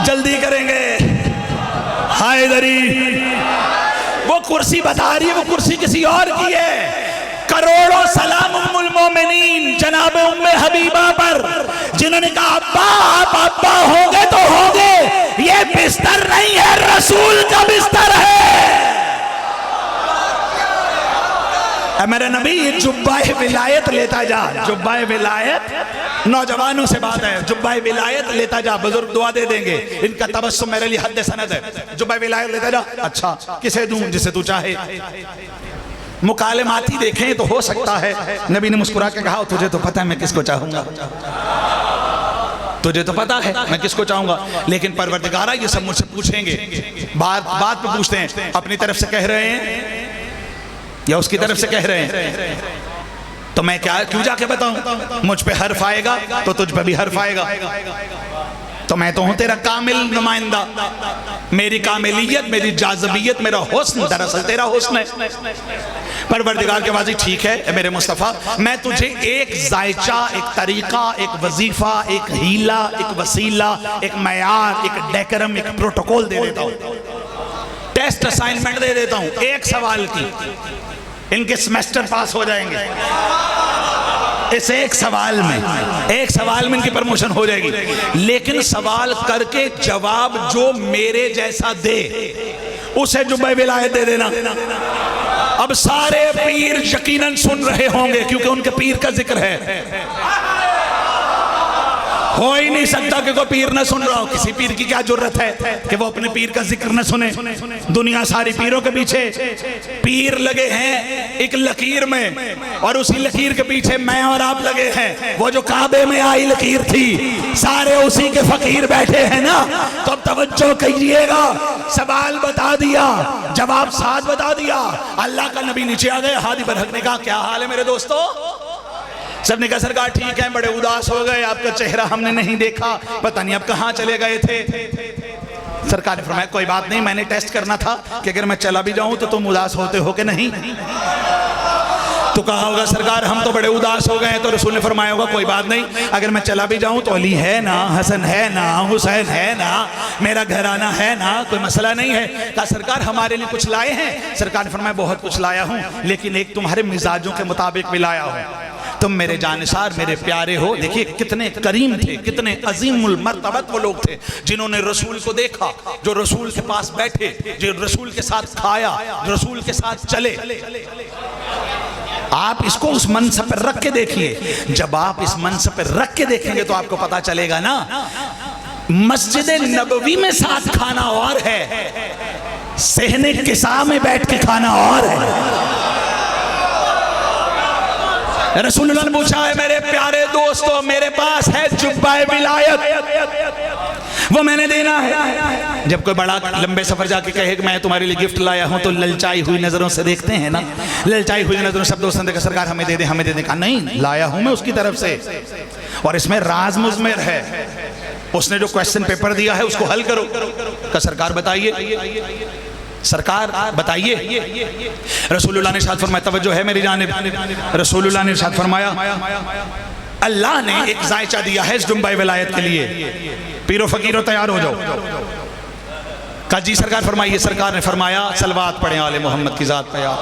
जल्दी करेंगे हैदरी। वो कुर्सी बता रही है, वो कुर्सी किसी और की है। करोड़ों सलाम उम्मुल मोमिनीन जनाब उम्मे हबीबा पर, जिन्होंने कहा अब्बा आप अब्बा होंगे तो होंगे, ये बिस्तर नहीं है, रसूल का बिस्तर है। मेरे नबी ये जुब्बाए विलायत लेता जा, जुब्बाए विलायत, नौजवानों से बात है, जुब्बाए विलायत लेता जा, बुजुर्ग दुआ दे देंगे, इनका तबस्सुम मेरे लिए हद सनद है। जुब्बाए विलायत लेता जा। अच्छा किसे दूं? जिसे तू चाहे। मुकालमाती देखें तो हो सकता है नबी ने मुस्कुरा के कहा, तुझे तो पता है मैं किसको चाहूंगा, तुझे तो पता है मैं किसको चाहूंगा, लेकिन परवरदिगारा ये सब मुझसे पूछेंगे, बात पे पूछते हैं, अपनी तरफ से कह रहे हैं या उसकी तरफ से कह रहे हैं, तो मैं क्या क्यों जाके बताऊं? मुझ पे हर्फ आएगा तो तुझ पे भी हर्फ आएगा, तो मैं तो हूं तेरा कामिल नुमाइंदा, मेरी कामिलियत, मेरी जाज़बियत, मेरा हुस्न दरअसल तेरा हुस्न है। परवरदिगार के वाजी ठीक है मेरे मुस्तफ़ा, मैं तुझे एक जायचा, एक तरीका, एक वजीफा, एक हीला, एक वसीला, एक मयार, एक डेकरम, एक प्रोटोकॉल दे देता हूं, टेस्ट असाइनमेंट दे देता हूं, एक सवाल की इनके सेमेस्टर पास हो जाएंगे, इस एक सवाल में इनकी प्रमोशन हो जाएगी। लेकिन सवाल करके जवाब जो मेरे जैसा दे उसे जुब्बे विलायत दे देना। अब सारे पीर यकीनन सुन रहे होंगे क्योंकि उनके पीर का जिक्र है। हो ही नहीं सकता कि कोई पीर न सुन रहा हो। किसी पीर की क्या जरूरत है कि वो अपने पीर का जिक्र न सुने। दुनिया सारी पीरों के पीछे, पीर लगे हैं एक लकीर में और उसी लकीर के पीछे मैं और आप लगे हैं। वो जो काबे में आई लकीर थी सारे उसी के फकीर बैठे हैं ना। तो अब तवज्जो कीजिएगा, सवाल बता दिया, जवाब साथ बता दिया। अल्लाह का नबी नीचे आ गए, हादी बरहक ने कहा क्या हाल है मेरे दोस्तों? सबने कहा सरकार ठीक है, बड़े उदास हो गए, आपका चेहरा हमने नहीं देखा, पता नहीं आप कहाँ चले गए थे। सरकार ने फरमाया कोई बात नहीं, मैंने टेस्ट करना था कि अगर मैं चला भी जाऊं तो तुम उदास होते हो कि नहीं। तो कहा होगा सरकार हम तो बड़े उदास हो गए। तो रसूल ने फरमाया होगा कोई बात नहीं, अगर मैं चला भी जाऊं तो अली है ना, हसन है ना, हुसैन है ना, मेरा घराना है ना, कोई मसला नहीं है। कहा सरकार हमारे लिए कुछ लाए हैं? सरकार ने फरमाया बहुत कुछ लाया हूं, लेकिन एक तुम्हारे मिजाजों के मुताबिक भी लाया हूं। तुम मेरे जानिसार, मेरे प्यारे हो। देखिए कितने करीम थे, कितने अजीमुल मर्तबत वो लोग थे जिन्होंने रसूल को देखा, जो रसूल के पास बैठे, जो रसूल के साथ खाया, रसूल के साथ चले। आप इसको उस मनसब पर रख के देखिए। जब आप इस मनसब पर रख के देखेंगे तो आपको पता चलेगा ना, मस्जिद नबवी में साथ खाना और है, सहने किसा में बैठ के खाना और है। रसूलुल्लाह ने पूछा है मेरे प्यारे दोस्तों, मेरे पास है जुब्बाए विलायत, वो मैंने देना है। जब कोई बड़ा लंबे सफर जाके कहे कि मैं तुम्हारे लिए गिफ्ट लाया हूं तो ललचाई हुई नजरों से देखते हैं ना, ललचाई हुई नजरों से सब दोस्तों ने देखा सरकार हमें दे दे, हमें दे दे। कहा नहीं, लाया हूं मैं उसकी तरफ से और इसमें राज मुज़मिर है। उसने जो क्वेश्चन पेपर दिया है उसको हल करो। का सरकार बताइए, सरकार बताइए। रसूलुल्लाह ने इरशाद फरमाया, तवज्जो है मेरी जानिब, रसूलुल्लाह ने इरशाद फरमाया अल्लाह ने एक जायचा दिया है इस जुम्बा विलायत के लिए, पीरो फकीरों तैयार हो जाओ। का जी सरकार फरमाइए। सरकार ने फरमाया सलवात पढ़े आले मोहम्मद की जात पे यार।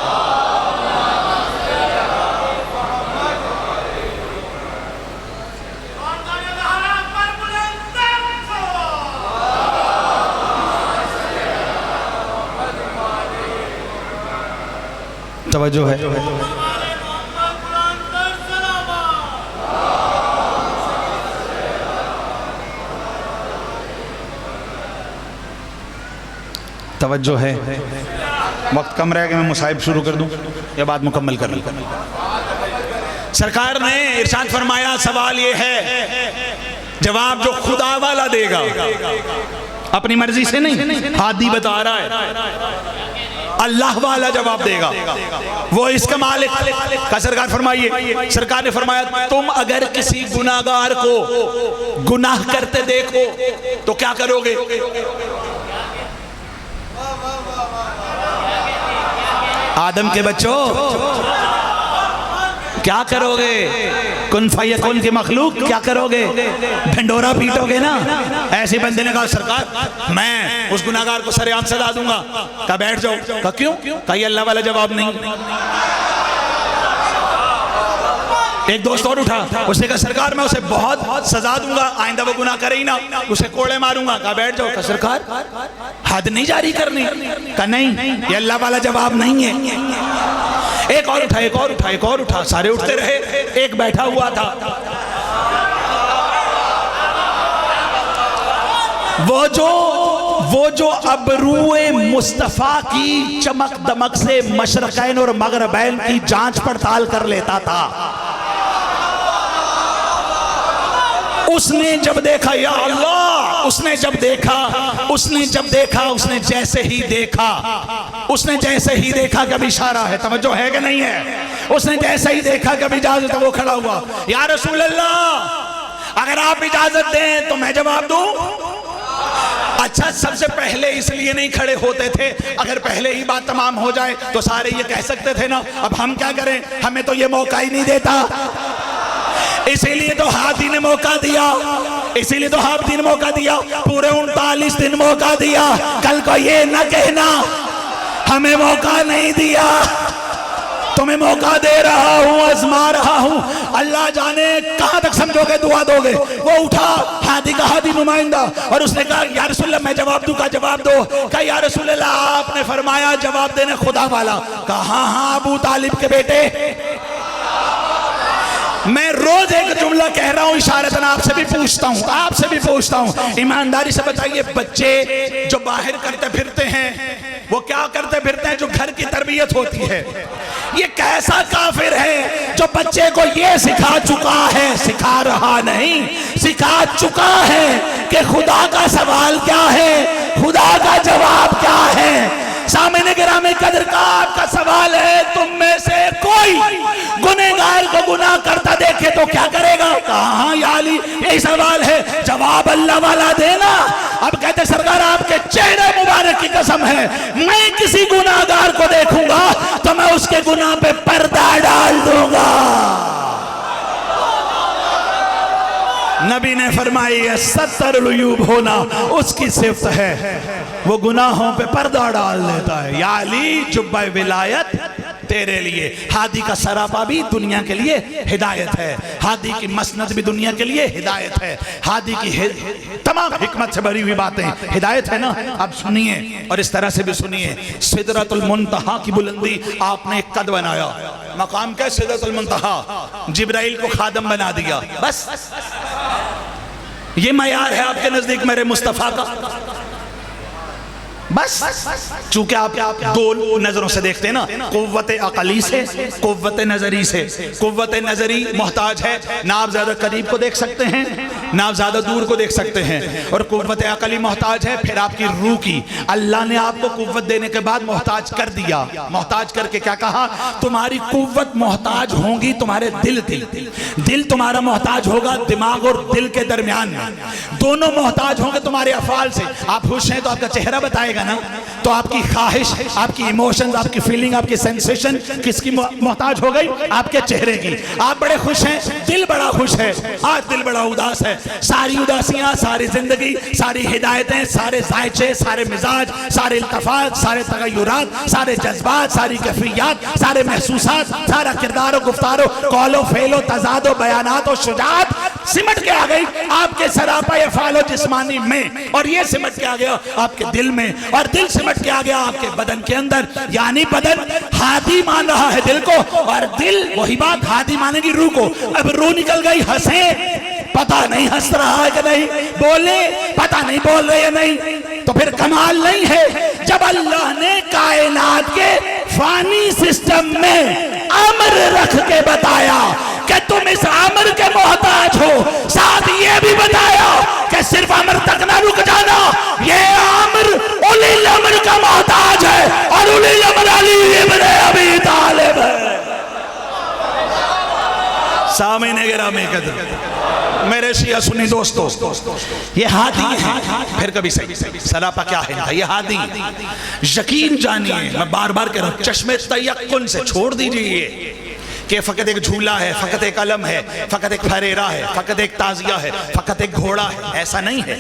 तवज्जो है। तवज्जो है। वक्त कम रह गया, मैं मुसाहिब शुरू कर दूं या बात मुकम्मल कर लूं? सरकार ने इरशाद फरमाया, सवाल ये है, जवाब जो खुदा वाला देगा, अपनी मर्जी से नहीं, हादी बता रहा है, अल्लाह वाला जवाब देगा, वो इसका मालिक का। सरकार फरमाइए, सरकार ने फरमाया, तुम अगर किसी गुनाहगार को गुनाह करते देखो तो क्या करोगे? आदम के बच्चों, क्या करोगे? कुन फयकुन की मखलूक, क्या करोगे? ढंडोरा पीटोगे ना? ऐसे बंदे ने कहा, सरकार मैं उस गुनाहगार को सरेआम सजा दूंगा। कहा बैठ जाओ। कहा क्यों? कहा ये अल्लाह वाला जवाब नहीं। एक दोस्त और उठा, उसने कहा सरकार मैं उसे बहुत सजा दूंगा, आइंदा वो गुनाह करे ही ना, उसे कोड़े मारूंगा। कहा बैठ जाओ। कहा सरकार हद नहीं जारी करनी। कहा नहीं, ये अल्लाह वाला जवाब नहीं है। एक और उठा, एक और उठा, एक और उठा, सारे उठते रहे, एक बैठा हुआ था। वो जो अबरूए मुस्तफा की चमक दमक से मशरकैन और मगरबैन की जांच पड़ताल कर लेता था, उसने जब देखा, या अल्लाह, उसने जब देखा, उसने जैसे ही देखा कि अभी इशारा है, तवज्जो है कि नहीं है, उसने जैसे ही देखा कि अभी इजाजत है, वो खड़ा हुआ, या रसूल अल्लाह अगर आप इजाजत दें तो मैं जवाब दूं। अच्छा, सबसे पहले इसलिए नहीं खड़े होते थे, अगर पहले ही बात तमाम हो जाए तो सारे ये कह सकते थे ना, अब हम क्या करें, हमें तो ये मौका ही नहीं देता, इसीलिए तो हादी ने मौका दिया, इसीलिए तो हादी ने मौका दिया, पूरे 39 दिन मौका दिया। कल को ये न कहना हमें मौका नहीं दिया, तुम्हें मौका दे रहा हूं, आजमा रहा हूं, अल्लाह जाने कहां तक समझोगे, दुआ दोगे। वो उठा, हादी का हादी नुमाइंदा, और उसने कहा या रसूलल्लाह मैं जवाब दूं? का जवाब दो। कहा या रसूलल्लाह आपने फरमाया जवाब देने खुदा वाला। कहा हाँ अबू तालिब के बेटे, मैं रोज एक जुमला कह रहा हूं, इशारतन आपसे भी पूछता हूं, ईमानदारी से बताइए, बच्चे जो बाहर करते फिरते हैं वो क्या करते फिरते हैं? जो घर की तरबियत होती है, ये कैसा काफिर है जो बच्चे को ये सिखा चुका है, सिखा रहा नहीं, सिखा चुका है कि खुदा का सवाल क्या है, खुदा का जवाब क्या है। सामने गिरामे कदर का आपका सवाल है, तुम में से कोई गुनहगार को गुनाह करता देखे तो क्या करेगा? कहा या अली यही सवाल है, जवाब अल्लाह वाला देना। अब कहते सरकार आपके चेहरे मुबारक की कसम है, मैं किसी गुनाहगार को देखूंगा तो मैं उसके गुनाह पे पर्दा डाल दूंगा। नबी ने फरमाई है, सत्तर उयूब होना उसकी सिफ्त है, वो गुनाहों पे पर्दा डाल देता है। या अली जुब्बा विलायत तेरे लिए, हादी का सरापा भी दुनिया के लिए हिदायत है, हादी की मसनद भी दुनिया के लिए हिदायत है, हादी की तमाम हिकमत से भरी हुई बातें हिदायत है ना। अब सुनिए और इस तरह से भी सुनिए, सिदरतुल मुंतहा की बुलंदी आपने एक कद बनाया, मकाम क्या सिदरतुल मुंतहा, जिब्राइल को खादम बना दिया, बस ये मयार है आपके नजदीक मेरे मुस्तफा का, बस। चूंकि आप दो नजरों से देखते हैं ना, कुव्वत अकली से, कुव्वत नजरी से। कुव्वत नजरी मोहताज है, ना आप ज्यादा करीब को देख सकते हैं ना आप ज्यादा दूर को देख सकते हैं, और कुव्वत अकली मोहताज है फिर आपकी रूह की। अल्लाह ने आपको कुव्वत देने के बाद मोहताज कर दिया, मोहताज करके क्या कहा, तुम्हारी कुव्वत मोहताज होगी तुम्हारे दिल तुम्हारा मोहताज होगा दिमाग और दिल के दरमियान में, दोनों मोहताज होंगे तुम्हारे अफआल से। आप खुश हैं तो आपका चेहरा बताएगा ना, तो आपकी ख्वाहिश, आपकी इमोशंस, आपकी फीलिंग, आपकी सेंसेशन किसकी मोहताज हो गई? आपके चेहरे की। आप बड़े खुश हैं, दिल बड़ा खुश है, आज दिल बड़ा उदास है, सारी उदासियां, सारी जिंदगी, सारी हिदायतें, सारे जायचे, सारे मिजाज, सारे इल्तफात, सारे तगय्युरात, सारे जज्बात, सारी कैफियत, सारे महसूसात, सारा किरदार, गुफ्तारो, कौलो, फेलो, तजादो, बयानात और शुजात सिमट के आ गई आपके सरापा अफ़आल जिस्मानी में, और ये सिमट के आ गया आपके दिल में, और दिल सिमट के आ गया आपके बदन के अंदर। यानी बदन हादी मान रहा है दिल को, और दिल वही बात हादी मानेगी रूह को। अब रूह निकल गई, हंसे पता नहीं हंस रहा है कि नहीं, बोले पता नहीं बोल रहे या नहीं, तो फिर कमाल नहीं है जब अल्लाह ने कायनात के फानी सिस्टम में अम्र रख के बताया कि तुम इस अम्र के मोहताज हो, साथ ये भी बताया कि सिर्फ अम्र तक ना रुक जाना, ये अम्र उलिल अम्र का मोहताज है और उलिल अम्र अली इब्न अबी तालिब है। सामने गिरामी कदर मेरे शिया सुन्नी दोस्तों, ये हादी है। फिर कभी सही सरापा क्या है, ये हादी। यकीन जानिए, मैं बार बार कह रहा हूं, चश्मे तयक्कुन से छोड़ दीजिए कि फकत एक झूला है, फकत एक अलम है, फकत एक फरेरा है, फकत एक ताजिया है, फकत एक घोड़ा है। ऐसा नहीं है।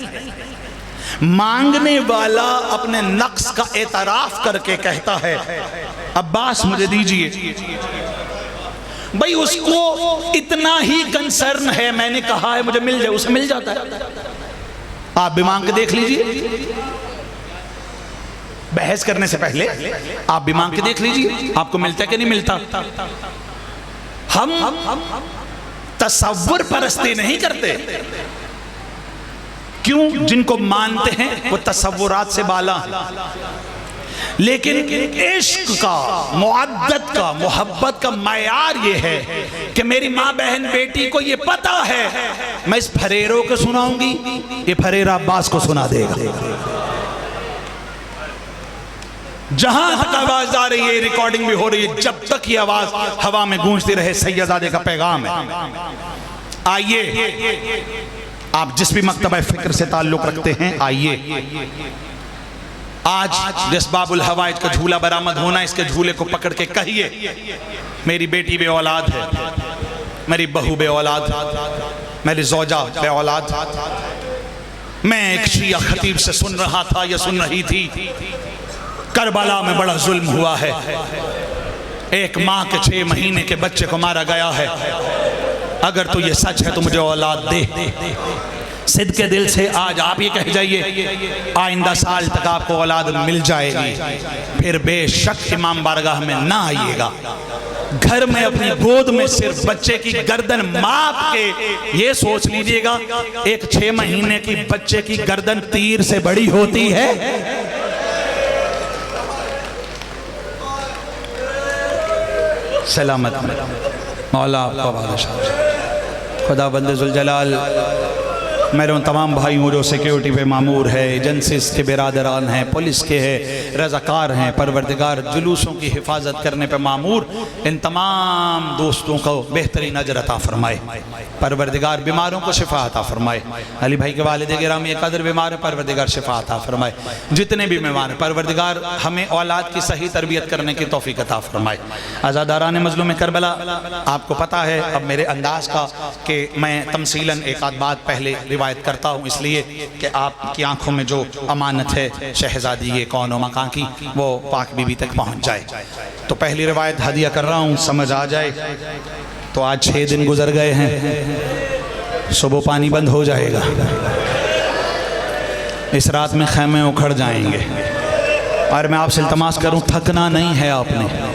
मांगने वाला अपने नक्स का एतराफ करके कहता है अब्बास मुझे दीजिए, भाई उसको इतना ही कंसर्न है, मैंने कहा है मुझे मिल जाए, उसे मिल जाता है। आप भी मांग के देख लीजिए, बहस करने से पहले आप भी मांग के देख लीजिए आपको मिलता है कि नहीं मिलता। हम तसव्वुर परस्ती नहीं करते। क्यों? जिनको मानते हैं वो तसव्वुरात से बाला हैं, लेकिन इश्क का, मुअद्दत का, मोहब्बत का मयार ये है कि मेरी माँ बहन बेटी को ये पता है मैं इस फरेरों को सुनाऊंगी, ये फरेरा अब्बास को सुना देगा। जहां तक आवाज आ रही है, रिकॉर्डिंग भी हो रही है, जब तक ये आवाज हवा में गूंजती रहे, सैयदादे का पैगाम है। आइए, आप जिस भी मकतबा फिक्र से ताल्लुक रखते हैं, आइए आज जिस बाबुल हवाइज का झूला बरामद होना, इसके झूले को पकड़ के कहिए मेरी बेटी बे औलाद है, मेरी बहू बे औलाद, मेरी ज़ौजा बे औलाद। मैं एक शिया खतीब से सुन रहा था या सुन रही थी, करबला में बड़ा जुल्म हुआ है, एक माँ के 6 महीने के बच्चे को मारा गया है। अगर तो ये सच है तो मुझे औलाद दे। सिद्ध के दिल से आज आप ये कह जाइए आइंदा साल तक आपको औलाद मिल जाएगी, फिर बेशक इमाम बारगाह में ना आइएगा। घर में अपनी गोद में सिर्फ बच्चे की गर्दन माप के ये सोच लीजिएगा, एक 6 महीने की बच्चे की गर्दन तीर से बड़ी होती है। सलामत मौला आपका बादशाह खुदा बंदे जुल जलाल मेरे उन तमाम भाइयों जो सिक्योरिटी पे मामूर है, एजेंसीज के बिरादरान हैं, पुलिस के हैं, रज़ाकार हैं, परवरदिगार जुलूसों की हिफाजत करने पे मामूर, इन तमाम दोस्तों को बेहतरीन अजर अता फरमाए। परवरदिगार बीमारों को शिफा अता फरमाए। अली भाई के वालिद गिरामी कदर बीमार है, परवरदिगार शिफा अता फरमाए। जितने भी बीमार हैं परवरदिगार हमें औलाद की सही तरबियत करने की तौफीक अता फरमाए। आज़ादारान मज़लूम करबला, आपको पता है अब मेरे अंदाज का कि मैं तमसीलन एक आध बात पहले रिवायत करता हूँ, इसलिए कि आपकी आंखों में जो अमानत है शहजादी ये कौन व मकान की, वो पाक बीबी तक पहुँच जाए। तो पहली रिवायत हदिया कर रहा हूँ, समझ आ जाए। तो आज 6 दिन गुजर गए हैं, सुबह पानी बंद हो जाएगा, इस रात में खैमे उखड़ जाएंगे। और मैं आपसे इल्तमास करूँ, थकना नहीं है आपने।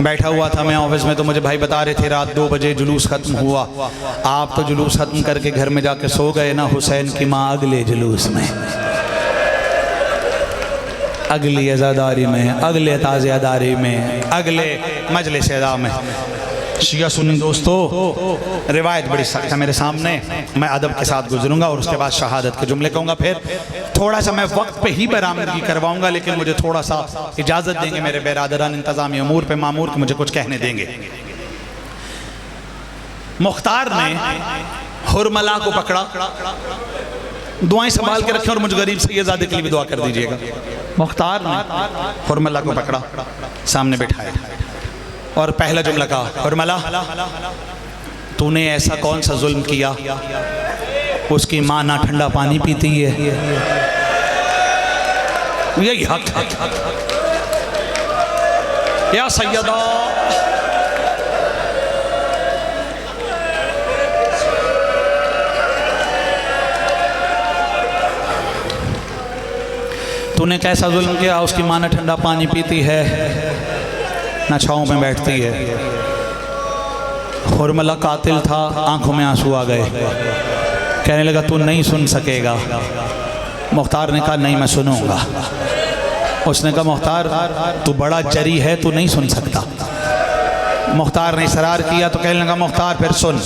बैठा हुआ था मैं ऑफिस में, तो मुझे भाई बता रहे थे रात 2 बजे जुलूस ख़त्म हुआ। आप तो जुलूस ख़त्म करके घर में जाके सो गए ना, हुसैन की माँ अगले जुलूस में, अगली अज़ादारी में, अगले ताज़ियादारी में, अगले मजलिस अदा में। शिया सुन्नी दोस्तों, रिवायत बड़ी सख्त है मेरे सामने, मैं अदब के साथ गुजरूंगा और उसके बाद शहादत के जुमले कहूँगा। फिर थोड़ा सा मैं वक्त पे ही बरामदगी करवाऊंगा, लेकिन मुझे थोड़ा सा इजाज़त देंगे मेरे बेरादरान इंतज़ामी अमूर पे मामूर के, मुझे कुछ कहने देंगे। मुख्तार ने हुरमला को पकड़ा, दुआएं संभाल के रखें और मुझे गरीब सैयदादे के लिए भी दुआ कर दीजिएगा। मुख्तार ने हुरमला को पकड़ा, सामने बैठाया और पहला जुमला कहा, हुरमला तूने ऐसा कौन सा जुल्म किया, उसकी माँ ना ठंडा पानी पीती है, यही हक है या सैयदा। तूने कैसा जुल्म किया, उसकी माँ ना ठंडा पानी पीती है, ना छाँव में बैठती है। हुरमला कातिल था, आंखों में आंसू आ गए, कहने लगा तू नहीं सुन सकेगा, मुख्तार ने कहा नहीं मैं सुनूंगा। उसने कहा मुख्तार तू बड़ा जरी है, तू नहीं सुन सकता। मुख्तार ने इसरार किया तो कहने लगा मुख्तार फिर सुन,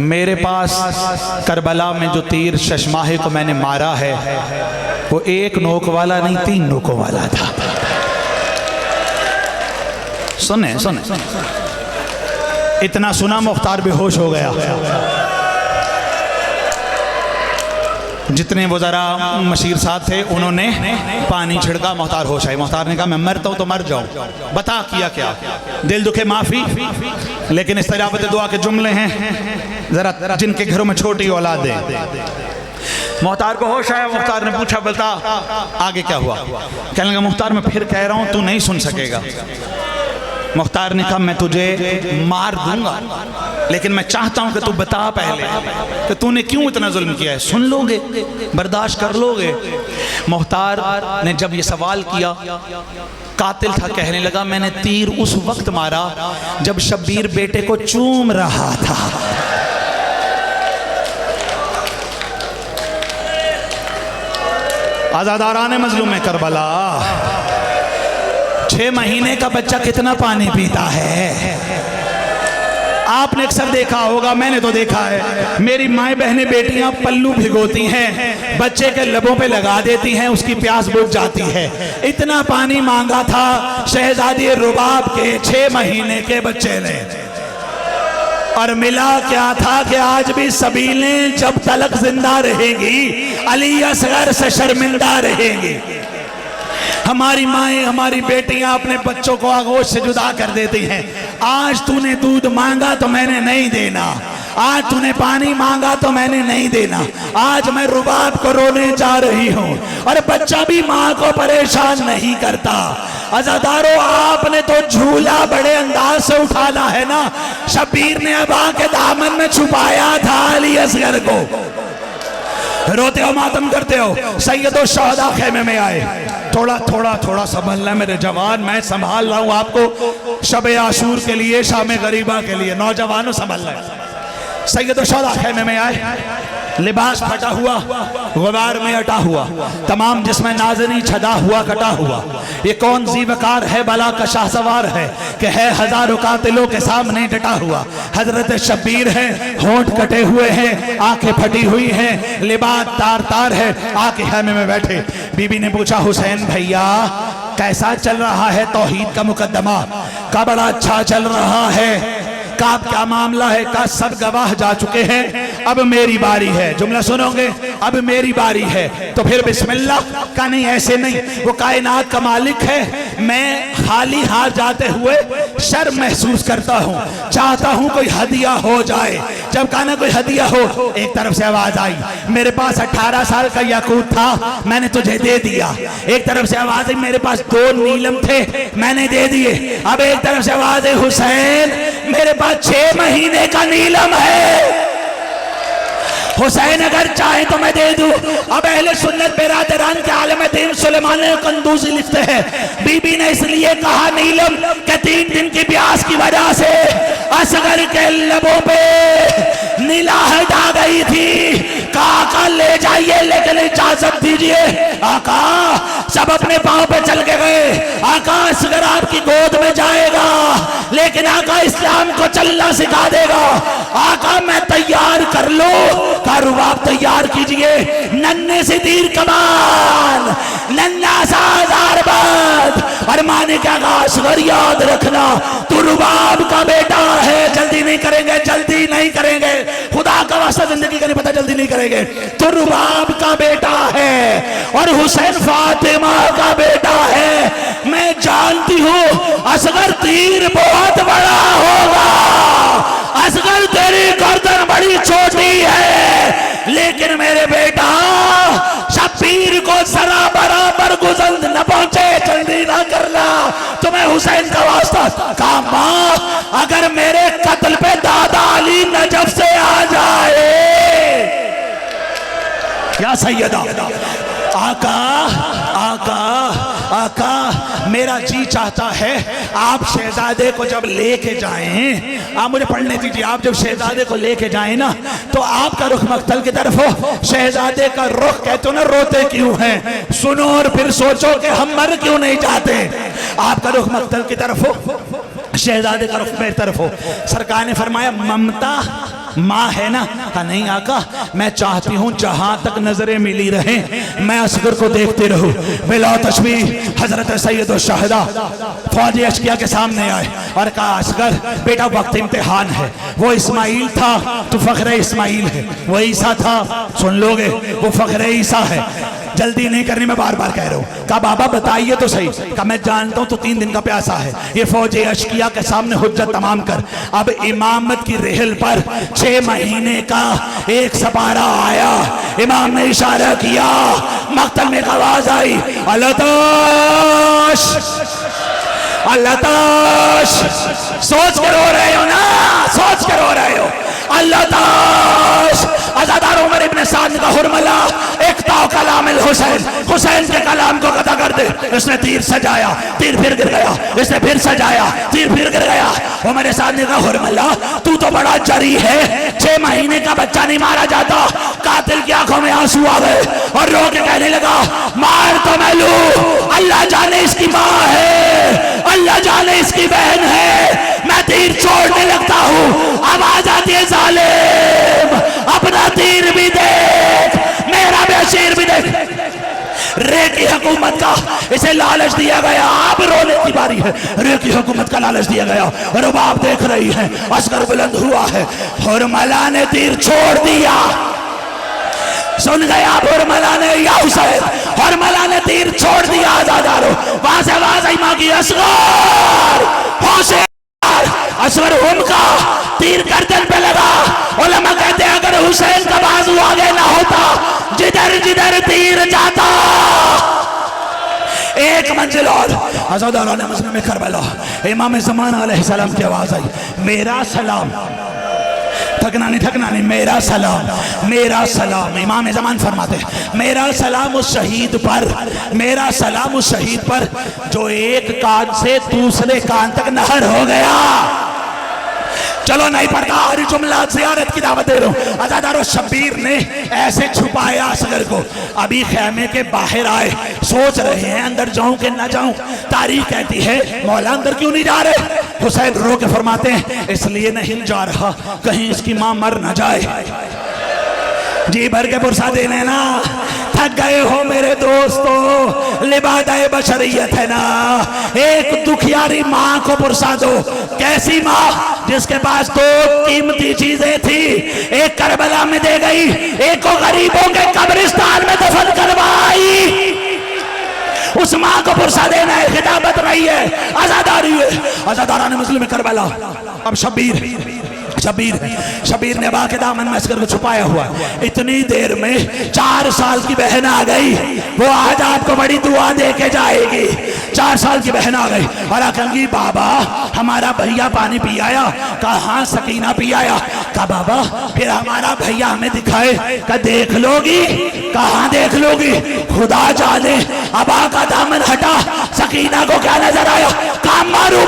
मेरे पास करबला में जो तीर शशमाहे को मैंने मारा है वो एक नोक वाला नहीं 3 नोकों वाला था। सुने सुने, इतना सुना मुख्तार बेहोश हो गया। जितने वो जरा मशीर साहब थे उन्होंने पानी छिड़का, मुख्तार होश आई। मुख्तार ने कहा मैं मरता हूं तो मर जाऊं, बता किया क्या? दिल दुखे माफी, लेकिन इस तजावत दुआ के जुमले हैं जरा जिनके घरों में छोटी औलाद है। मुख्तार को होश आया। मुख्तार ने पूछा बता आगे क्या हुआ? कहने लगा मुख्तार मैं फिर कह रहा हूं तू नहीं सुन सकेगा। मुख्तार ने कहा मैं तुझे मार दूंगा, लेकिन मैं चाहता हूं कि तू बता पहले कि तूने क्यों इतना जुल्म किया है। सुन लोगे, बर्दाश्त कर लोगे? मुख्तार ने जब ये सवाल किया, कातिल था, कहने लगा मैंने तीर उस वक्त मारा जब शब्बीर बेटे को चूम रहा था। आजादाराने मजलूम करबला, 6 महीने का बच्चा कितना पानी पीता है? आपने अक्सर देखा होगा, मैंने तो देखा है, मेरी माएँ बहनें बेटियां पल्लू भिगोती हैं, बच्चे के लबों पे लगा देती हैं, उसकी प्यास बुझ जाती है। इतना पानी मांगा था शहजादी रुबाब के 6 महीने के बच्चे ने, और मिला क्या था कि आज भी सबीलें जब तलक जिंदा रहेगी अली असगर से शर्मिंदा रहेगी। हमारी माएँ हमारी बेटियां अपने बच्चों को आगोश से जुदा कर देती हैं। आज तूने दूध मांगा तो मैंने नहीं देना, आज तूने पानी मांगा तो मैंने नहीं देना, आज मैं रुबाब को रोने जा रही हूँ। और बच्चा भी माँ को परेशान नहीं करता। अज़ादारों आपने तो झूला बड़े अंदाज से उठाना है ना। शब्बीर ने अबा के दामन में छुपाया था अली असगर को। रोते हो मातम करते हो। सैयदो शहदा खेमे में आए। थोड़ा थोड़ा थोड़ा संभलना मेरे जवान, मैं संभाल रहा हूँ आपको शब आशूर के लिए, शाम गरीबा के लिए। नौजवानों संभलना। सैयदो शहदा खेमे में आए, लिबास फटा हुआ, गुबार में अटा हुआ, तमाम जिसमें नाज़नी छदा हुआ कटा हुआ। ये कौन ज़ीवकार है, बला का शाह सवार है कि है हजारों कातिलों के सामने डटा हुआ। हजरत शब्बीर है, होंठ कटे हुए हैं, आंखें फटी हुई हैं, लिबास तार तार है, आके हैमे में बैठे। बीबी ने पूछा हुसैन भैया कैसा चल रहा है तौहीद का मुकदमा? का बड़ा अच्छा चल रहा है। का क्या मामला है? का सब गवाह जा चुके हैं, अब मेरी बारी है। जुमला सुनोगे, अब मेरी बारी है। तो फिर बिस्मिल्लाह का नहीं, ऐसे नहीं, वो कायनात का मालिक है। मैं खाली हाथ जाते हुए शर्म महसूस करता हूँ, चाहता हूँ कोई हदिया हो जाए। जब कहा ना कोई हदिया हो, एक तरफ से आवाज आई मेरे पास 18 साल का याकूत था, मैंने तुझे दे दिया। एक तरफ से आवाज आई मेरे पास 2 नीलम थे, मैंने दे दिए। अब एक तरफ से आवाज आई हुसैन मेरे पास 6 महीने का नीलम है, हुसैन अगर चाहे तो मैं दे दूं। अब अहले सुन्नत बिरादरान के आलम दीन सुलेमान कंदूसी लिखते हैं, बीबी ने इसलिए कहा नीलम के 3 दिन की प्यास की वजह से असगर के लबों पे निलाहट आ गई थी। काका ले जाइए, लेकिन इजाजत दीजिए। आका सब अपने पांव पे चल के गए। आका असगर आपकी गोद में जाएगा, लेकिन आका इस्लाम को चलना सिखा देगा। आका मैं तैयार कर लो, का रुबाब तैयार कीजिए। नन्हे से तीर कमान, नन्हा सा आजारबाद, और माने क्या असगर याद रखना तू रुबाब का बेटा है। जल्दी नहीं करेंगे, जल्दी नहीं करेंगे, खुदा का वास्ता जिंदगी का नहीं पता, जल्दी नहीं करेंगे। तो रुबाब का बेटा है और हुसैन फातिमा का बेटा है। मैं जानती हूँ असगर तीर बहुत बड़ा होगा, असगर तेरी गर्दन बड़ी छोटी है, लेकिन मेरे बेटा शब्बीर को जरा बराबर गुजर न पहुंचे, जल्दी ना करना। तुम्हें हुसैन का वास्ता कहा मां अगर मेरे कत्ल पे दादा अली नजफ से आ जाए, या सैयदा आका आका आका मेरा जी चाहता है आप शहजादे को जब लेके जाएं, आप मुझे पढ़ने दीजिए, आप जब शहजादे को लेके जाएं ना तो आपका रुख मक्तल की तरफ हो। शहजादे का रुख कहते हो ना रोते क्यों हैं, सुनो और फिर सोचो कि हम मर क्यों नहीं जाते। आपका रुख मक्तल की तरफ हो, शहजादे का रुख मेरी तरफ हो। सरकार ने फरमाया ममता माँ है ना? कहा नहीं आका, मैं चाहती हूँ जहां तक नजरें मिली रहे मैं असगर को देखते रहूं। बिला तशबीह हजरत सैयद शाहदा फौजी अशकिया के सामने आए और कहा असगर बेटा वक्त इम्तिहान है, वो इस्माइल था तो फख्र इस्माइल है, वो ईसा था सुन लोगे वो फख्र ईसा है। जल्दी नहीं करनी, मैं बार बार कह रहा हूँ। कहा बाबा बताइए तो सही। कहा मैं जानता हूँ तो 3 दिन का प्यासा है। ये फौज अशकिया के सामने हुज्जत तमाम कर। अब इमामत की रेहल पर 6 महीने का एक सपारा आया, इमाम ने इशारा किया, मक्तल में एक आवाज आई, अल्लाह ताश अल्लाह ताश। सोच कर रो रहे हो ना, सोच कर रो रहे हो। अल्लाह ताश। आजादार उमर इब्ने साद का हुरमला एक ताव कलाम हुसैन, हुसैन के कलाम को कदा कर दे। इसने तीर सजाया, तीर फिर गिर गया, इसने फिर सजाया, तीर फिर गिर गया। उमर साद ने कहा हुरमला तू तो बड़ा जरी है, 6 महीने का बच्चा नहीं मारा जाता। कातिल की आंखों में आंसू आ गए और रो के कहने लगा मार तो मैं लूं, अल्लाह जाने इसकी माँ है, अल्लाह जाने इसकी बहन है, मैं तीर छोड़ने लगता हूँ। आवाज आती है जालिम अपना तीर भी देख, मेरा बशीर भी देख। रे की हुकूमत का इसे लालच दिया गया, अब रोने की बारी है। रे की हुकूमत का लालच दिया गया और अब आप देख रही हैं अस्कर बुलंद हुआ है। हुरमला ने तीर छोड़ दिया, सुन गया हुरमला ने या हुसैन, हुरमला ने तीर छोड़ दिया। आजादारो वहां से आवाज आई मां की असगर होशियार, असगर उनका तीर गर्दन पे लगा। उलमा कहते हैं अगर हुसैन का बाजू आगे ना होता, जिधर जिधर तीर जाता एक मंजिल और। आजादारो ने मुस्लिम करबला इमाम ज़मान अलैहिस्सलाम की आवाज आई, मेरा सलाम, थकना नहीं, मेरा सलाम, मेरा सलाम। इमाम ज़मान फरमाते मेरा सलाम उस शहीद पर, मेरा सलाम उस शहीद पर जो एक कान से दूसरे कान तक नहर हो गया। चलो नहीं पड़ता, हर जुमला ज़ियारत की दावत दे रहा हूँ। आजादारो शब्बीर ने ऐसे छुपाया असगर को, अभी खेमे के बाहर आए, सोच रहे हैं अंदर जाऊं कि ना जाऊं। तारीख कहती है मौला अंदर क्यों नहीं जा रहे? हुसैन रो के फरमाते हैं इसलिए नहीं जा रहा कहीं इसकी मां मर ना जाए। जी भर के पुरसा दे लेना, थक गए हो मेरे दोस्तों, लिबादाए बशरियत है ना। एक दुखियारी माँ को पुरसा दो, कैसी माँ जिसके पास 2 कीमती चीजें थी, एक करबला में दे गई, एक को गरीबों के कब्रिस्तान में दफन करवाई। उस माँ को पुरसा देना है, खिताबत रही है, आजादारी है। आजादारा ने मुस्लिम करबला। अब शबीर ने बाके दामन में असगर को छुपाया हुआ। इतनी देर में 4 साल की बहन आ गई, वो आज आपको बड़ी दुआ दे के जाएगी। 4 साल की बहन आ गई और आखेंगी बाबा हमारा भैया पानी पी आया। कहा हाँ सकीना पी आया। कहा बाबा फिर हमारा भैया हमें दिखाए। कहा देख लोगी? कहाँ देख लोगी, खुदा जाने। अबा का दामन हटा, सकीना को क्या नजर आया? काम मारू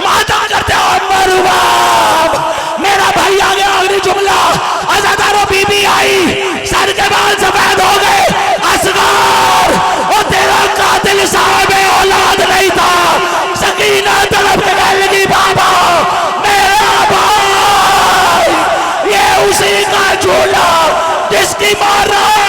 माता करते हो मारू बाप। मेरा भाई आ गया, अगली जुमला। आजादारो बीबी आई, सर के बाल सफेद हो गए। असगर और तेरा कातिल साहब औलाद नहीं था। सकीना तड़प के कहने लगी बाबा मेरा भाई, ये उसी का झूला जिसकी मार रहा